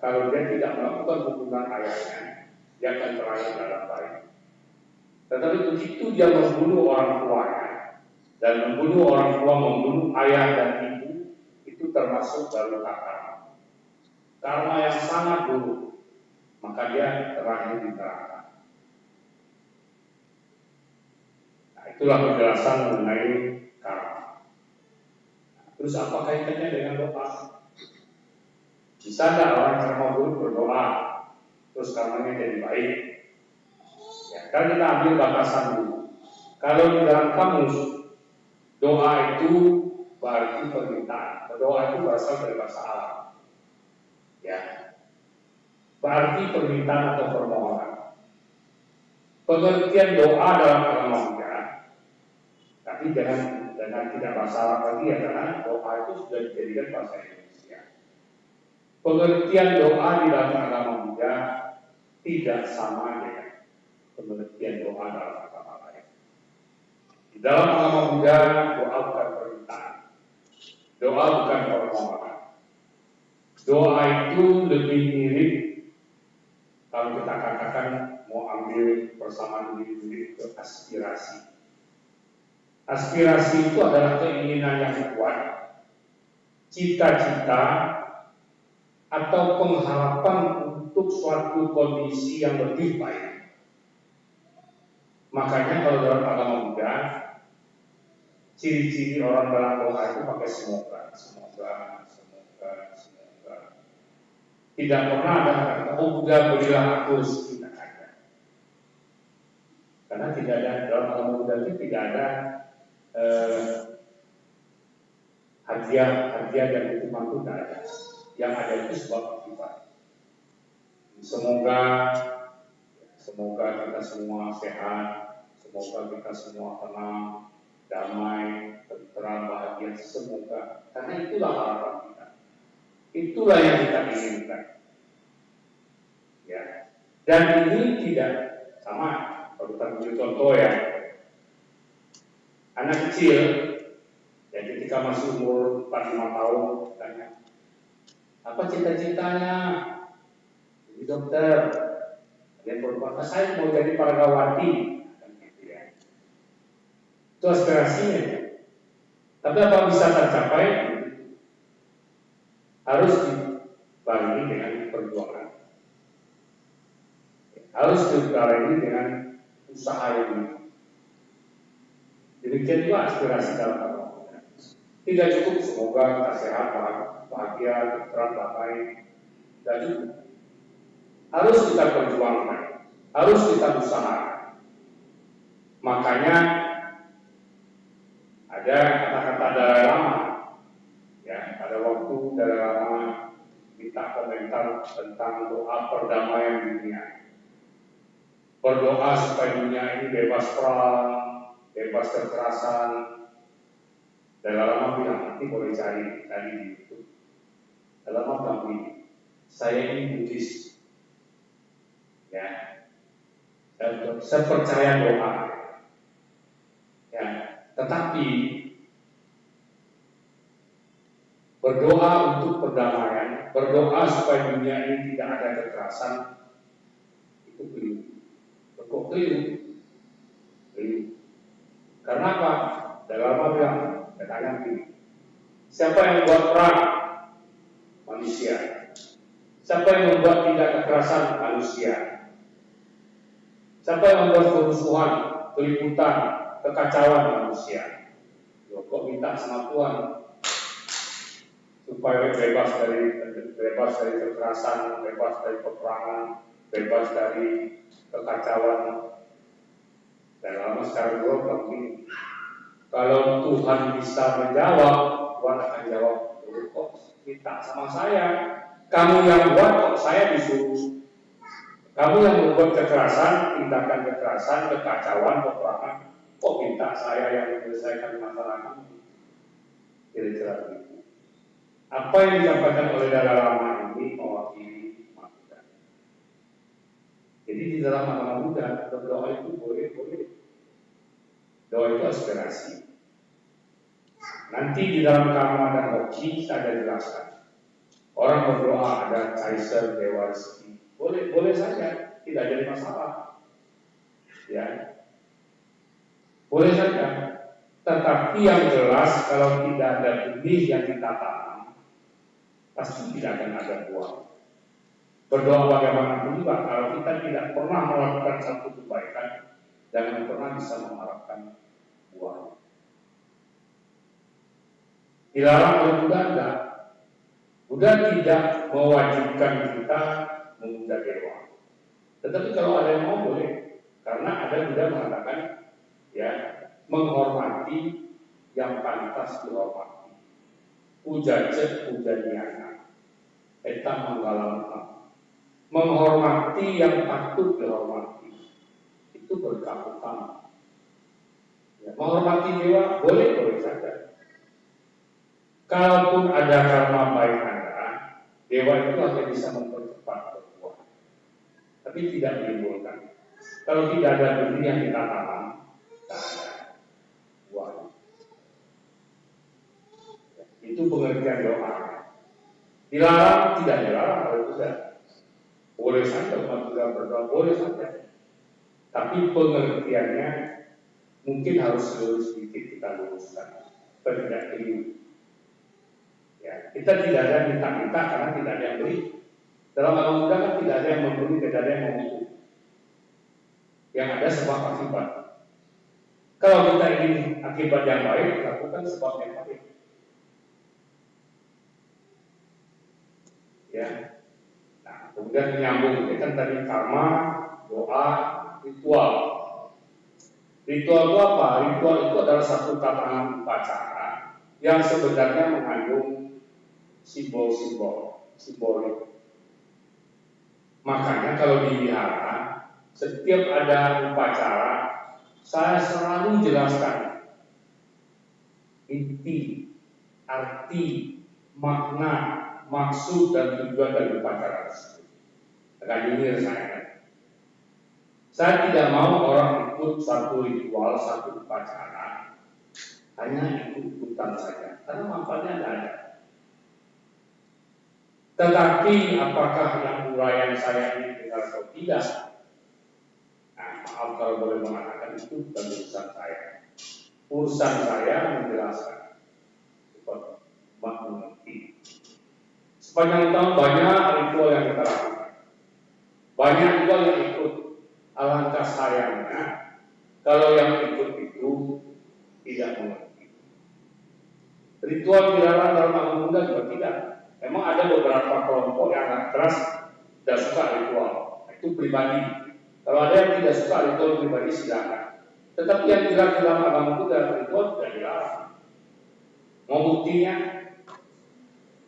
kalau dia tidak melakukan pembunuhan ayahnya, dia akan terakhir dalam baik. Tetapi begitu dia membunuh orang tuanya dan membunuh orang tua, membunuh ayah dan ibu, itu termasuk dalam karma. Karma yang sangat buruk, maka dia terakhir di neraka. Nah, itulah penjelasan mengenai karma. Nah, terus apa kaitannya dengan doa? Bisa nggak orang karma buruk berdoa, terus karmanya jadi baik? Ya, kan kita ambil batasan dulu. Kalau di dalam kamus, doa itu berarti permintaan. Doa itu berasal dari bahasa Arab. Ya, berarti permintaan atau permohonan. Pengertian doa dalam agama Buddha, tapi dengan tidak bahasa Arab lagi ya, karena doa itu sudah dijadikan bahasa Indonesia. Pengertian doa di dalam agama Buddha tidak sama dengan pengertian doa dalam agama lain. Di dalam agama Buddha, doa bukan permintaan, doa bukan permohonan. Doa itu lebih mirip, kalau kita katakan mau ambil persamaan diri ke aspirasi. Aspirasi itu adalah keinginan yang kuat, cita-cita atau pengharapan untuk suatu kondisi yang lebih baik. Makanya kalau dalam agama Buddha, ciri-ciri orang dalam doa itu pakai semoga. Tidak pernah ada kata, oh Buddha berilah aku rezeki, tidak ada. Karena tidak ada dalam agama Buddha itu tidak ada hadiah dan hukuman itu tidak ada. Yang ada itu sebab akibat. Semoga kita semua sehat, semoga kita semua tenang, damai, tenteram, bahagia, semoga. Karena itulah harapan kita. Itulah yang kita inginkan. Ya. Dan ini tidak sama. Kalau kita ambil contoh ya, anak kecil, ya ketika masih umur 4-5 tahun, tanya, apa cita-citanya? Jadi dokter, dia berkata, saya mau jadi paragawati. Ya. Itu aspirasinya. Tapi apa bisa tercapai? Harus dibarengi dengan perjuangan. Harus dibarengi dengan usaha yang benar. Demikian juga aspirasi dalam agama. Tidak cukup semoga kita sehat, bahagia, tenteram, damai. Tidak cukup. Harus kita perjuangkan, harus kita usahakan. Makanya ada kata-kata Dalai Lama. Ya, pada waktu Dalai Lama minta komentar tentang doa perdamaian dunia. Berdoa supaya dunia ini bebas perang, bebas kekerasan. Dalai Lama bilang, nanti boleh cari di YouTube. Dalai Lama bilang, saya ini Buddhis. Ya, sepercaya doa. Ya, tetapi berdoa untuk perdamaian, berdoa supaya dunia ini tidak ada kekerasan, itu keliru. Kok keliru? Keliru. Karena apa? Dalam Al bilang, katanya begini. Siapa yang membuat perang? Manusia. Siapa yang membuat tindak kekerasan? Manusia. Siapa yang membuat kerusuhan, keributan, kekacauan? Manusia. Loh, kok minta sama Tuhan supaya bebas dari kekerasan, bebas dari peperangan, bebas dari kekacauan? Dan lama sekarang begini. Kalau Tuhan bisa menjawab, Tuhan akan jawab, kok minta sama saya? Kamu yang buat, kok saya disuruh? Kamu yang membuat kekerasan, tindakan kekerasan, kekacauan, peperangan, kok minta saya yang menyelesaikan masalah kamu? Kira-kira begitu. Apa yang disampaikan oleh Dalai Lama ini mewakili umat Buddha. Jadi di dalam agama Buddha, berdoa itu boleh. Doa itu aspirasi. Nanti di dalam Karma dan Hoki saya ada jelaskan. Orang berdoa ada Kaiser, Dewa Rezeki. Boleh saja, tidak jadi masalah. Ya, boleh saja. Tetapi yang jelas kalau tidak ada benih yang kita tanam, pasti tidak akan ada buah. Berdoa bagaimanapun juga, kalau kita tidak pernah melakukan satu kebaikan, jangan pernah bisa mengharapkan buah. Dilarang oleh Buddha enggak. Buddha tidak mewajibkan kita memuja dewa. Tetapi kalau ada yang mau boleh, karena ada Buddha mengatakan ya menghormati yang pantas dihormati. Pujaja pujaniana, eta manggalamukha. Menghormati yang patut dihormati. Itu berkah utama. Ya, menghormati dewa boleh saja. Kalaupun ada karma baik Anda, dewa itu akan bisa mempercepat berbuah. Tapi tidak menimbulkan. Kalau tidak ada benih yang kita tanam, tak ada buah. Itu pengertian doa. Dilarang, tidak dilarang kalau tidak. Boleh saja umat Buddha berdoa, boleh saja. Tapi pengertiannya mungkin harus sedikit kita luruskan. Tidak keliru. Ya, kita tidak ada minta-minta karena tidak ada yang beri. Dalam agama Buddha kan tidak ada yang memberi, tidak ada yang meminta. Yang ada sebab akibat. Kalau kita ingin akibat yang baik, lakukan sebab yang baik. Ya. Nah, kemudian menyambung ini kan tadi karma, doa, ritual. Ritual itu apa? Ritual itu adalah satu tatanan upacara yang sebenarnya mengandung simbol-simbol, simbolik. Makanya kalau di wihara, setiap ada upacara, saya selalu jelaskan inti, arti, makna, maksud dan tujuan dari upacara tersebut. Akan nyindir saya. Saya tidak mau orang ikut satu ritual, satu upacara, hanya ikut-ikutan saja, karena manfaatnya tidak ada. Tetapi apakah yang uraian saya ini benar atau tidak? Nah, maaf kalau boleh mengatakan itu bukan urusan saya. Urusan saya menjelaskan supaya umat mengerti. Sepanjang tahun banyak ritual yang kita lakukan, banyak juga yang ikut. Alangkah sayangnya kalau yang ikut itu tidak mengerti. Ritual dilarang dalam agama Buddha juga tidak. Memang ada beberapa kelompok yang agak keras tidak suka ritual. Itu pribadi. Kalau ada yang tidak suka ritual pribadi silakan. Tetapi yang dilarang dalam agama Buddha ritual tidak dilarang. Mau buktinya?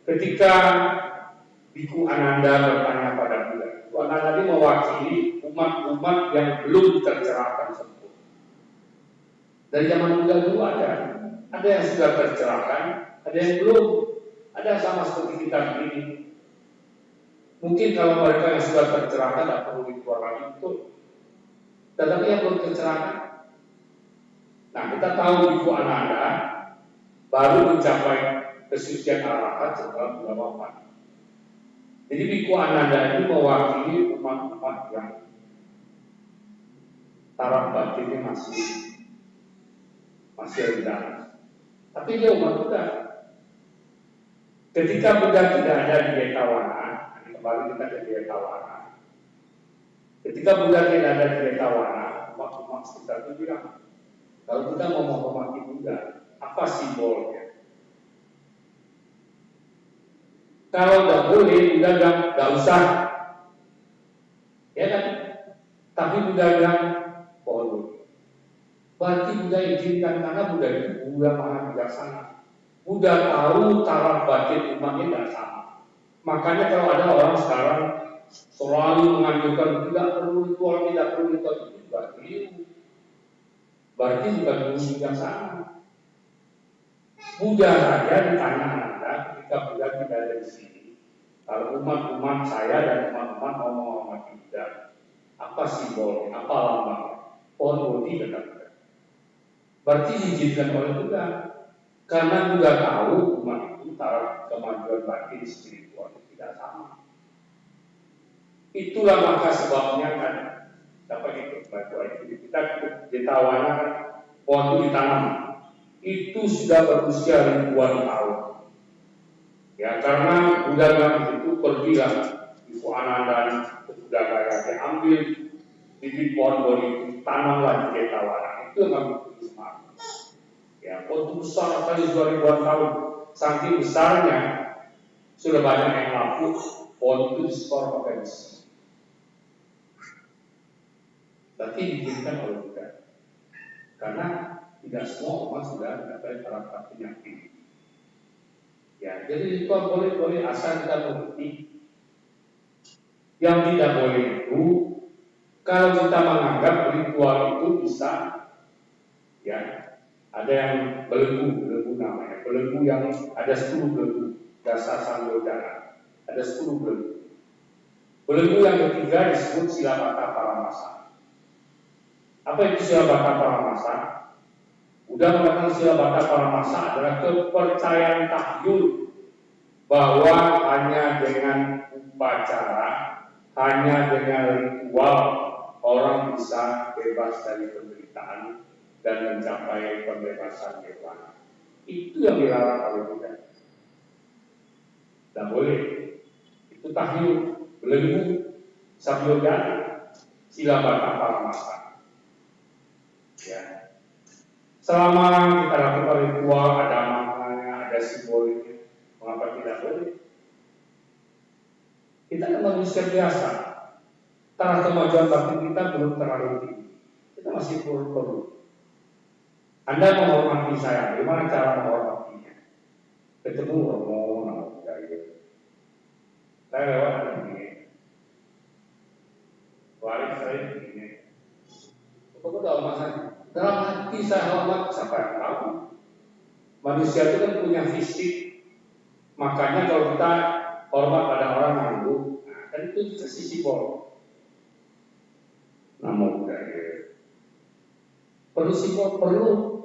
Ketika Biku Ananda bertanya pada Buddha, Biku Ananda ini mewakili umat-umat yang belum tercerahkan sempurna. Dari zaman Buddha dulu ada yang sudah tercerahkan, ada yang belum. Ada sama seperti kita begini. Mungkin kalau mereka yang sudah tercerahkan tidak perlu ritual lagi, betul. Tetapi yang belum tercerahkan, nah kita tahu Biku Ananda baru mencapai kesucian arahat setelah beliau wafat. Jadi Biku Ananda ini mewakili umat-umat yang taraf batinnya masih rendah. Tapi dia umat Buddha. Ketika Buddha tidak ada di Jetavana, kembali kita ke Jetavana. Ketika Buddha tidak ada di Jetavana, umat-umat sekitar itu bilang, kalau kita mau menghormati Buddha, apa simbolnya? Kalau tidak boleh, Buddha bilang, tidak usah. Ya kan? Tapi Buddha bilang, boleh. Berarti Buddha izinkan karena Buddha itu Buddha maha bijaksana. Buddha tahu taraf batin umatnya tidak sama. Makanya kalau ada orang sekarang selalu menganjurkan tidak perlu ritual, tidak perlu ritual, itu berarti bukan guru bijaksana. Buddha saja ditanya Anda ketika Buddha tidak ada di sini. Kalau umat-umat saya dan umat-umat mau menghormati Buddha, apa simbolnya, apa lambangnya? Pohon bodhi kata Buddha. Berarti diizinkan oleh Buddha. Karena Buddha tahu umat itu taraf kemajuan batin spiritual tidak sama. Itulah maka sebabnya kan dapat itu kita ditawana kan pohon itu ditanam. Itu sudah berusia ribuan tahun. Ya karena Buddha bilang itu pergilah Biku Ananda ke Buddha Gaya ambil bibit pohon bodhi itu tanamlah di Jetavana. Itu yang kami semangat. Ya, pohon besar kali 2000-an tahun, saking besarnya sudah banyak yang laku, pohon itu diskor pakai besi. Tapi dibikinkan oleh Buddha, karena tidak semua umat sudah mencapai taraf batin yang tinggi. Ya, jadi ritual boleh asal kita mengerti. Yang tidak boleh itu, kalau kita menganggap ritual itu bisa, ya. Ada yang belenggu namanya. Belenggu yang ada 10 belenggu. Dasar Samyodana. Ada 10 belenggu. Belenggu yang ketiga disebut Silabata Paramasa. Apa itu Silabata Paramasa? Udah mengatakan Silabata Paramasa adalah kepercayaan tahyul bahwa hanya dengan upacara, hanya dengan ritual orang bisa bebas dari penderitaan dan mencapai pembebasan nirwana. Itu yang dilarang oleh Buddha. Tidak boleh. Itu tahyul, belenggu, Samyodana, Silabata Paramasa. Ya. Selama kita lakukan ritual, ada maknanya, ada simbolnya, mengapa tidak boleh? Kita kan manusia biasa. Taraf kemajuan batin kita belum terlalu tinggi. Kita masih perlu. Anda menghormati saya, bagaimana cara menghormatinya? Ketemu Romo, nama budaya. Saya lewat begini, waris saya begini. Pokoknya dalam hati saya hormat, siapa yang tahu? Manusia itu kan punya fisik, makanya kalau kita hormat pada orang nanggu, nah, kan itu kasih simbol. Nama budaya. Perlu simbol, perlu.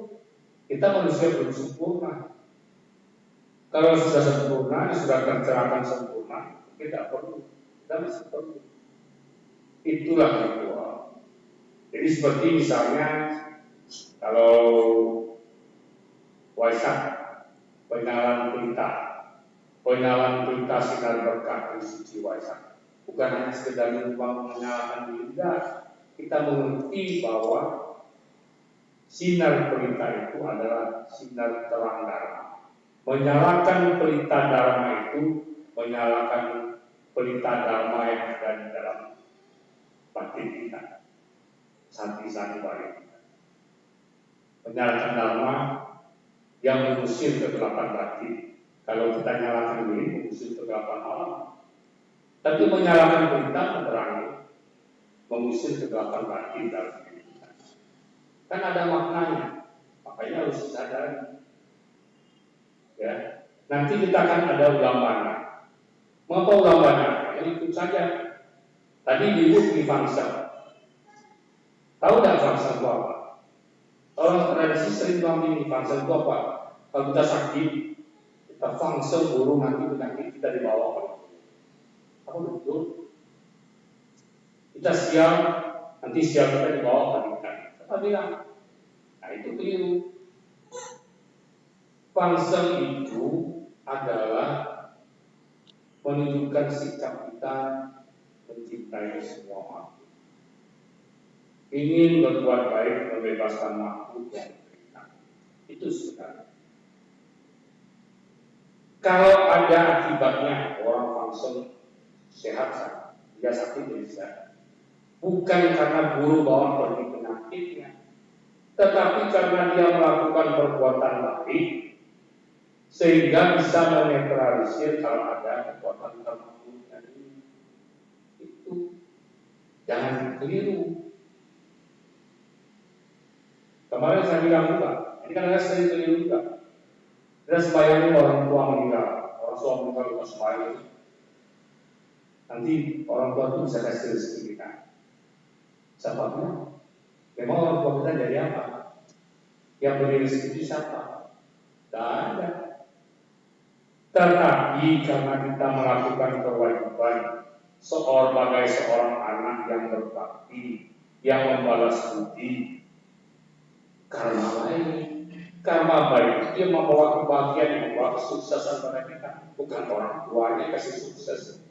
Kita manusia belum sempurna. Kalau sudah sempurna, sudah tercerahkan sempurna, tidak perlu. Kita masih perlu. Itulah ritual. Jadi seperti misalnya kalau Waisak, penyalaan pelita sinar berkah di suci Waisak. Bukan hanya sekedar menyalakan pelita, kita mengerti bahwa sinar pelita itu adalah sinar terang dharma. Menyalakan pelita dharma itu menyalakan pelita dharma yang ada di dalam batin kita, santi-santi batin kita. Menyalakan dharma yang mengusir kegelapan batin. Kalau kita nyalakan diri, mengusir kegelapan alam. Tapi menyalakan pelita menerangi, mengusir kegelapan batin dalam diri kita. Kan ada maknanya, makanya harus disadari. Ya, nanti kita akan ada ulambana. Mengapa ulambana? ya ikut saja. Tadi ibu di Fangsel. Tahu nggak Fangsel itu apa? Orang tradisi sering bilang di Fangsel itu apa? Kalau kita sakit, kita Fangsel burung nanti penyakit kita dibawa. Apa betul? Kita siap, nanti siap kita dibawa panikan. Apa bilang? Nah itu keliru. Fangsel itu adalah menunjukkan sikap kita mencintai semua makhluk. Ingin berbuat baik, membebaskan makhluk yang berikan. Itu sebenarnya. Kalau ada akibatnya orang fangsel sehat, dia sakit jadi sehat. Bukan karena guru bawa pergi penyakitnya, tetapi karena dia melakukan perbuatan baik sehingga bisa menetralisir kalau ada kekuatan tertentu tadi. Itu jangan keliru. Kemarin saya bilang juga, ini kan saya sering keliru juga. Dan sembahyang orang tua meninggal, orang tua meninggal juga sembahyang. Nanti orang tua itu bisa kasih rezeki kita. Sebabnya, memang orang tua kita jadi apa? Yang beri rezeki itu siapa? Tidak ada. Tetapi karena kita melakukan kewajiban sebagai seorang anak yang berbakti, yang membalas budi, karma baik dia membawa kebahagiaan, membawa kesuksesan pada kita, bukan orang tuanya kasih sukses.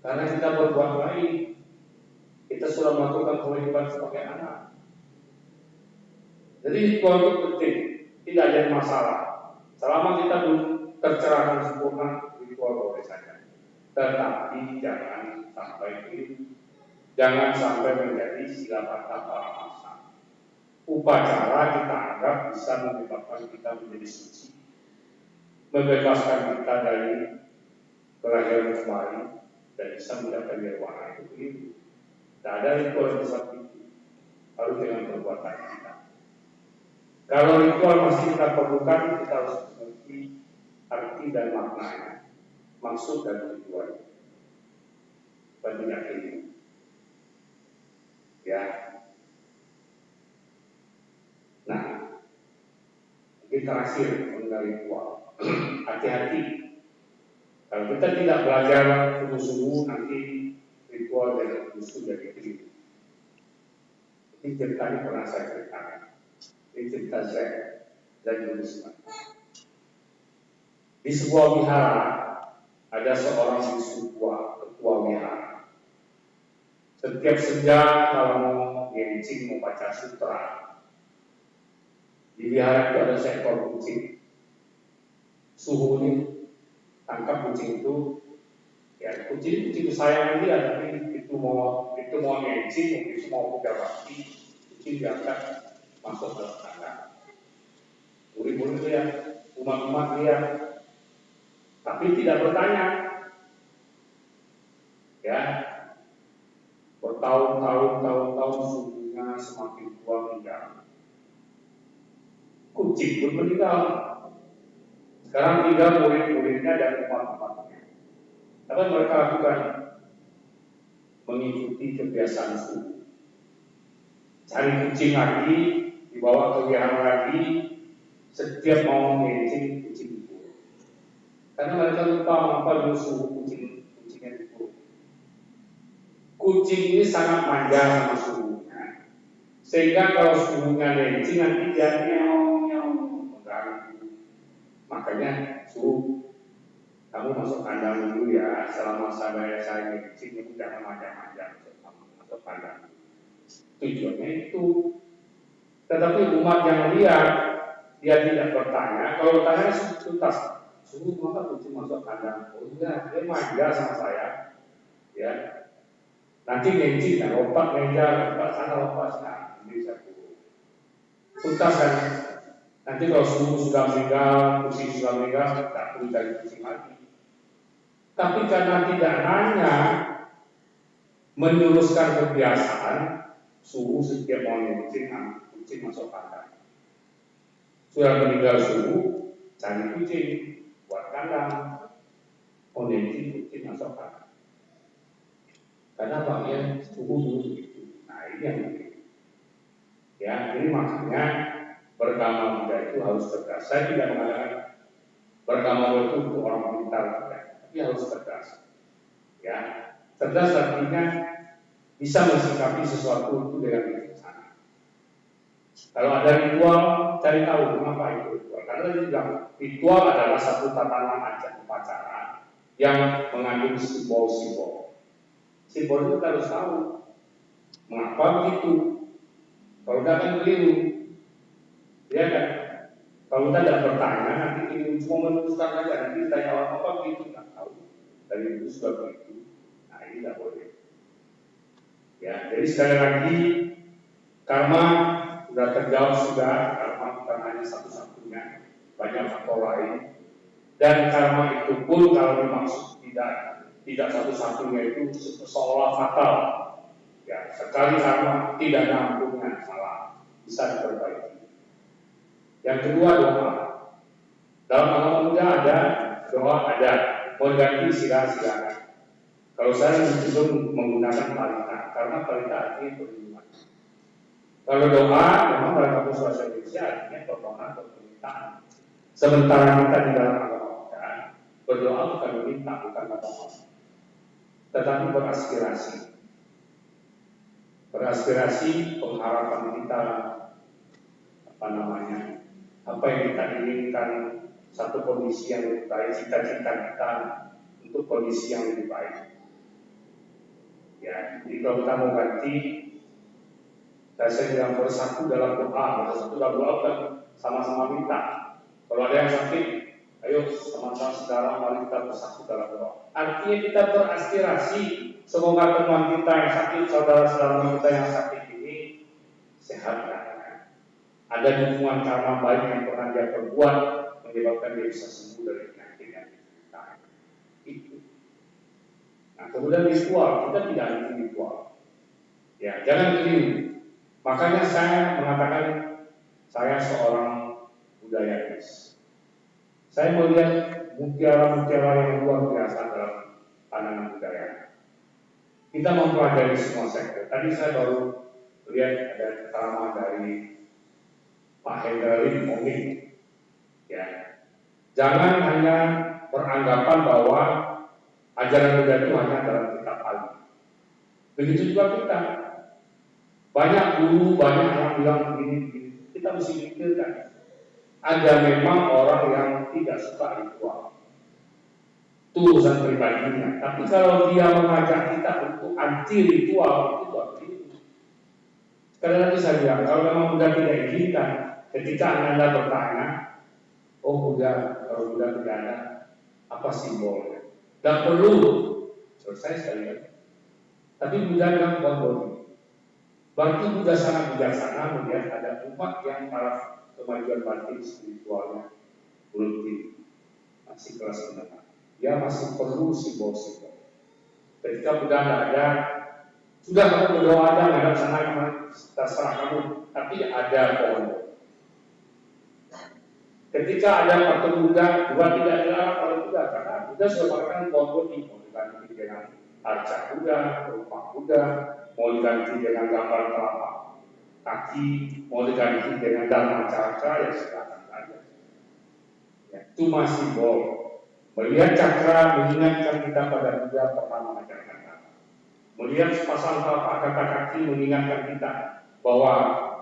Karena kita berbuat baik, kita sudah melakukan kewajiban sebagai anak. Jadi ritual itu penting, tidak ada masalah. Selama kita belum tercerahkan sempurna, ritual boleh saja. Tetapi jangan sampai ini, jangan sampai menjadi sila kata para masa. Upacara kita anggap bisa menyebabkan kita menjadi suci, membebaskan kita dari kelahiran kembali dan bisa mendapat nirwana. Itu begitu. Tidak ada ritual seperti itu. Harus dengan perbuatan kita. Kalau ritual masih kita perlukan, kita harus mengerti arti dan maknanya, maksud dan tujuan. Banyak ini. Ya. Nah, ini terakhir mengenai ritual. Hati-hati. Kalau kita tidak belajar sungguh-sungguh, nanti ritual dan musuh jadi keliru. Ini cerita ini pernah saya ceritakan. Ini cerita saya dan Yunisma. Di sebuah wihara ada seorang bisu tua, ketua wihara. Setiap senja kalau mau ngencing, mau baca sutra, di wihara itu ada seekor kucing. Suhu ini tangkap kucing itu, ya kucing sayang dia, tapi itu mau ngencing, itu mau buka bakti, kucing diangkat masuk ke tangga. Murid-murid dia, umat-umat dia, tapi tidak bertanya. Ya, bertahun-tahun suhunya semakin tua meninggal. Kucing pun meninggal. Sekarang tinggal murid-muridnya dan umat-umatnya. Apa yang mereka lakukan? Mengikuti kebiasaan suhu. Cari kucing lagi, dibawa ke wihara lagi, setiap mau ngencing kucing itu. Karena mereka lupa mengapa dulu suhu kucingnya itu. Kucing ini sangat manja sama suhunya, sehingga kalau suhunya ngencing nanti dia mengganggu. Makanya suhu, kamu masuk kandang dulu ya, selama saya ngencing itu jangan manja-manja masuk kandang. Tujuannya itu. Tetapi umat yang lihat, dia tidak bertanya. Kalau tanya tuntas, suruh maka kucing masuk kandang. Oh iya, dia manja sama saya. Ya, nanti ngencing, lompat meja, lompat sana, lompat sana. Ini satu. Tuntas kan? Nanti kalau sudah meninggal, kucing sudah meninggal, tak perlu cari kucing lagi. Tapi karena tidak nanya, meneruskan kebiasaan, suhu setiap mau ngencing, kucing masuk kandang. Sudah meninggal suhu, cari kucing, buat kandang, mau ngencing kucing masuk kandang. Karena banknya suku dulu begitu. Nah ini yang penting. Ya, jadi maksudnya beragama muda itu harus cerdas. Saya tidak mengatakan beragama muda itu untuk orang pintar, ya, tapi harus cerdas. Ya, cerdas artinya bisa mensikapi sesuatu itu dengan bijaksana. Kalau ada ritual, cari tahu kenapa itu ritual. Karena dia bilang ritual adalah satu tatanan acara upacara yang mengandung simbol-simbol. Simbol itu kita harus tahu mengapa begitu. Kalau tidak kan keliru, ya kan? Kalau kita tidak bertanya, nanti keliru cuma meneruskan saja. Nanti tanya orang apa begitu, nggak tahu. Dari itu sudah begitu. Nah ini tidak boleh. Ya, jadi sekali lagi karma sudah terjawab sudah. Karma bukan hanya satu-satunya, banyak faktor lain. Dan karma itu pun kalau dimaksud tidak satu-satunya itu seolah fatal. Ya, sekali karma tidak ada ampunnya, salah, bisa diperbaiki. Yang kedua doa. Dalam agama muda ada doa, ada mau ganti silakan. Kalau saya cenderung menggunakan parita, karena parita artinya perlindungan. Kalau doa, memang dalam kamus bahasa Indonesia artinya permohonan atau permintaan. Sementara kita di dalam agama muda berdoa bukan meminta, bukan memohon, tetapi beraspirasi. Beraspirasi pengharapan kita, apa yang kita inginkan, satu kondisi yang lebih baik, cita-cita kita untuk kondisi yang lebih baik. Ya, jadi kalau kita mau ganti, saya bilang bersatu dalam doa, kan sama-sama minta. Kalau ada yang sakit, ayo sama-sama saudara mari kita bersatu dalam doa. Artinya kita beraspirasi, semoga teman kita yang sakit, saudara-saudara kita yang sakit ini sehat ya. Ada dukungan karma baik yang pernah dia perbuat menyebabkan dia bisa sembuh dari penyakit yang kita. Itu. Nah, kemudian ritual, kita tidak ada ritual. Ya, jangan keliru. Makanya saya mengatakan saya seorang budayanis. Saya melihat mutiara-mutiara yang luar biasa dalam pandangan budaya. Kita mempelajari semua sektor. Tadi saya baru lihat ada ceramah dari Pak Hendra Lim. Ya, jangan hanya beranggapan bahwa ajaran Buddha itu hanya dalam kitab Pali. Begitu juga kita. Banyak guru, banyak yang bilang begini. Kita mesti pikirkan. Ada memang orang yang tidak suka ritual. Itu urusan pribadinya. Tapi kalau dia mengajak kita untuk anti ritual, itu artinya. Sekali lagi saya bilang, kalau memang Buddha tidak izinkan, ketika Anda bertanya, oh Buddha, kalau Buddha tidak ada, apa simbolnya? Dan perlu selesai sekali lagi. Tapi Buddha bilang body. Berarti Buddha sangat bijaksana melihat ada umat yang para kemajuan batin spiritualnya belum tinggi, masih kelas menengah. Dia masih perlu simbol-simbol. Ketika Buddha tidak ada, sudah kamu berdoa aja, nggak ada sana terserah kamu. Tapi ada pohon. Ketika ada patung Buddha, Buddha tidak dilarang oleh Buddha karena Buddha sudah mengatakan pohon bodi mau diganti dengan arca Buddha, rumah Buddha, mau diganti dengan gambar telapak kaki, mau diganti dengan dharma cakra, ya silakan saja. Ya, itu masih boleh. Melihat cakra mengingatkan kita pada Buddha pernah mengajarkan kita. Melihat sepasang telapak kaki mengingatkan kita bahwa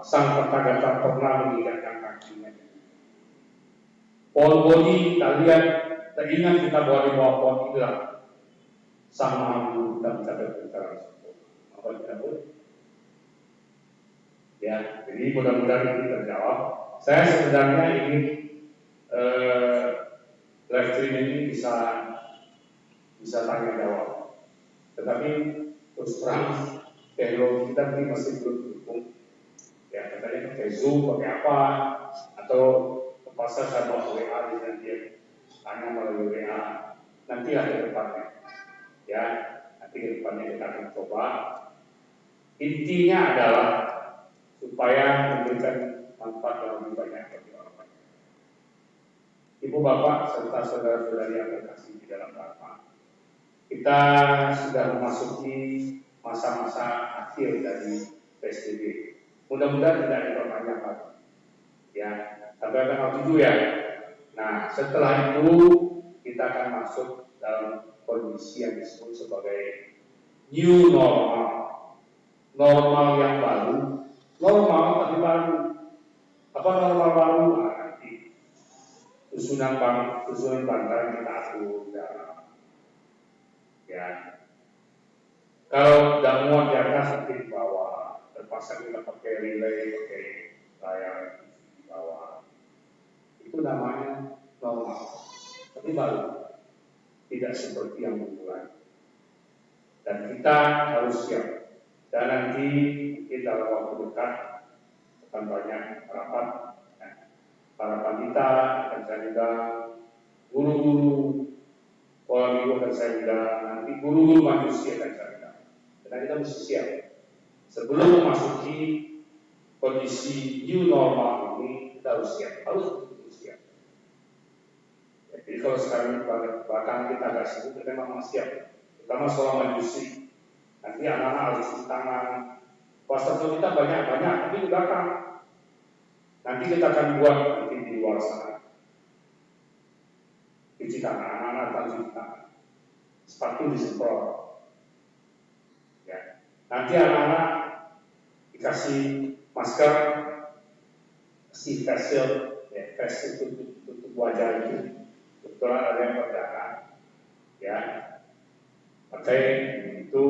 sang Tathagata pernah mengingatkan kakinya. Pohon bodi kita lihat, teringat kita bahwa di bawah pohon itulah sang Maha Guru kita mencapai kebenaran sempurna. Apa tidak boleh? Ya, jadi mudah-mudahan ini terjawab. Saya sebenarnya ingin live stream ini bisa tanya jawab. Tetapi terus terang teknologi kita ini masih belum mendukung. Ya, katanya pakai Zoom, pakai apa, atau pasar saya bawa WA dengan dia tanya melalui WA. Nanti ada depannya. Ya, nanti ke depannya kita akan coba. Intinya adalah supaya memberikan manfaat yang lebih banyak bagi orang banyak. Ibu bapak serta saudara-saudari yang terkasih di dalam Dharma, kita sudah memasuki masa-masa akhir dari PSBB. Mudah-mudahan tidak diperpanjang lagi. Ya, sampai tanggal 7 ya. Nah, setelah itu kita akan masuk dalam kondisi yang disebut sebagai new normal. Normal yang baru. Normal tapi baru. Apa normal baru? Nah, nanti susunan bantaran kita atur ya. Kalau udah muat di atas nanti di bawah, terpaksa kita pakai relay, pakai layar di bawah. Itu namanya normal, tapi baru, tidak seperti yang mulai. Dan kita harus siap. Dan nanti kita dalam waktu dekat akan banyak rapat. Harapan kita akan saya undang guru-guru, pola minggu akan saya undang, nanti guru-guru manusia akan saya undang. Karena kita mesti siap. Sebelum memasuki kondisi new normal ini, kita harus siap, harus siap. Jadi kalau sekarang bahkan kita agak sibuk, kita memang siap. Terutama sekolah manusia. Nanti anak-anak harus cuci tangan. Wastafel kita banyak-banyak, tapi di belakang. Nanti kita akan buat nanti di luar sana. Cuci tangan, anak-anak akan cuci tangan. Sepatu disemprot. Ya. Nanti anak-anak dikasih masker, kasih face shield, ya, face tutup wajah itu. Kebetulan ada yang berdarah, ya. Pakai itu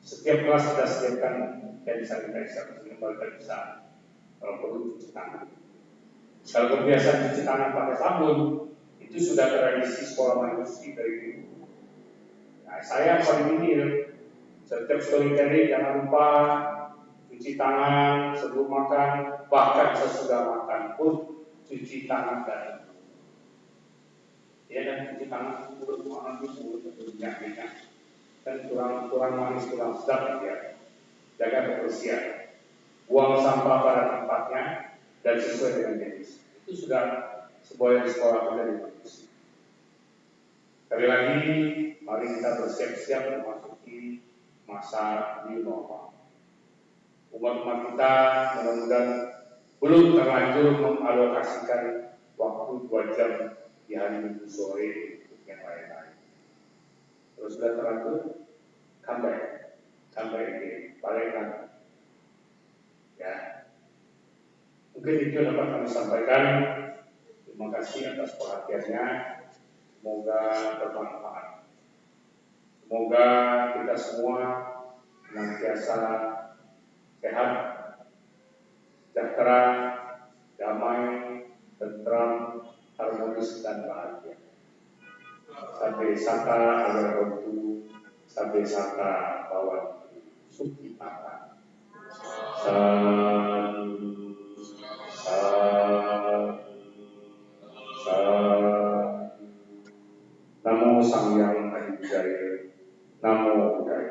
setiap kelas kita sediakan hand sanitizer, sehingga mereka bisa kalau perlu cuci tangan. Kalau kebiasaan cuci tangan pakai sabun, itu sudah tradisi sekolah manusia dari dulu. Nah, saya paling ini setiap storytelling jangan lupa cuci tangan sebelum makan, bahkan sesudah makan pun cuci tangan dan ya dan cuci tangan mulut makan itu minyak dan kurang manis kurang sedap ya. Jaga kebersihan, buang sampah pada tempatnya dan sesuai dengan jenis. Itu sudah sebuah yang sekolah kita di manusia. Sekali lagi, mari kita bersiap-siap memasuki masa new normal. Umat-umat kita mudah-mudahan belum terlanjur mengalokasikan waktu 2 jam di hari Minggu sore untuk yang lain-lain. Terus sudah terlanjur, comeback di balikan. Ya, mungkin itu dapat kami sampaikan. Terima kasih atas perhatiannya. Semoga bermanfaat. Semoga kita semua senantiasa sehat, sejahtera, damai, tentram, harmonis dan bahagia. Sampai sata agar waktu, sampai sata bawa suki mata. Namo Sang Hyang Adi Budaya. Namo Buddhaya.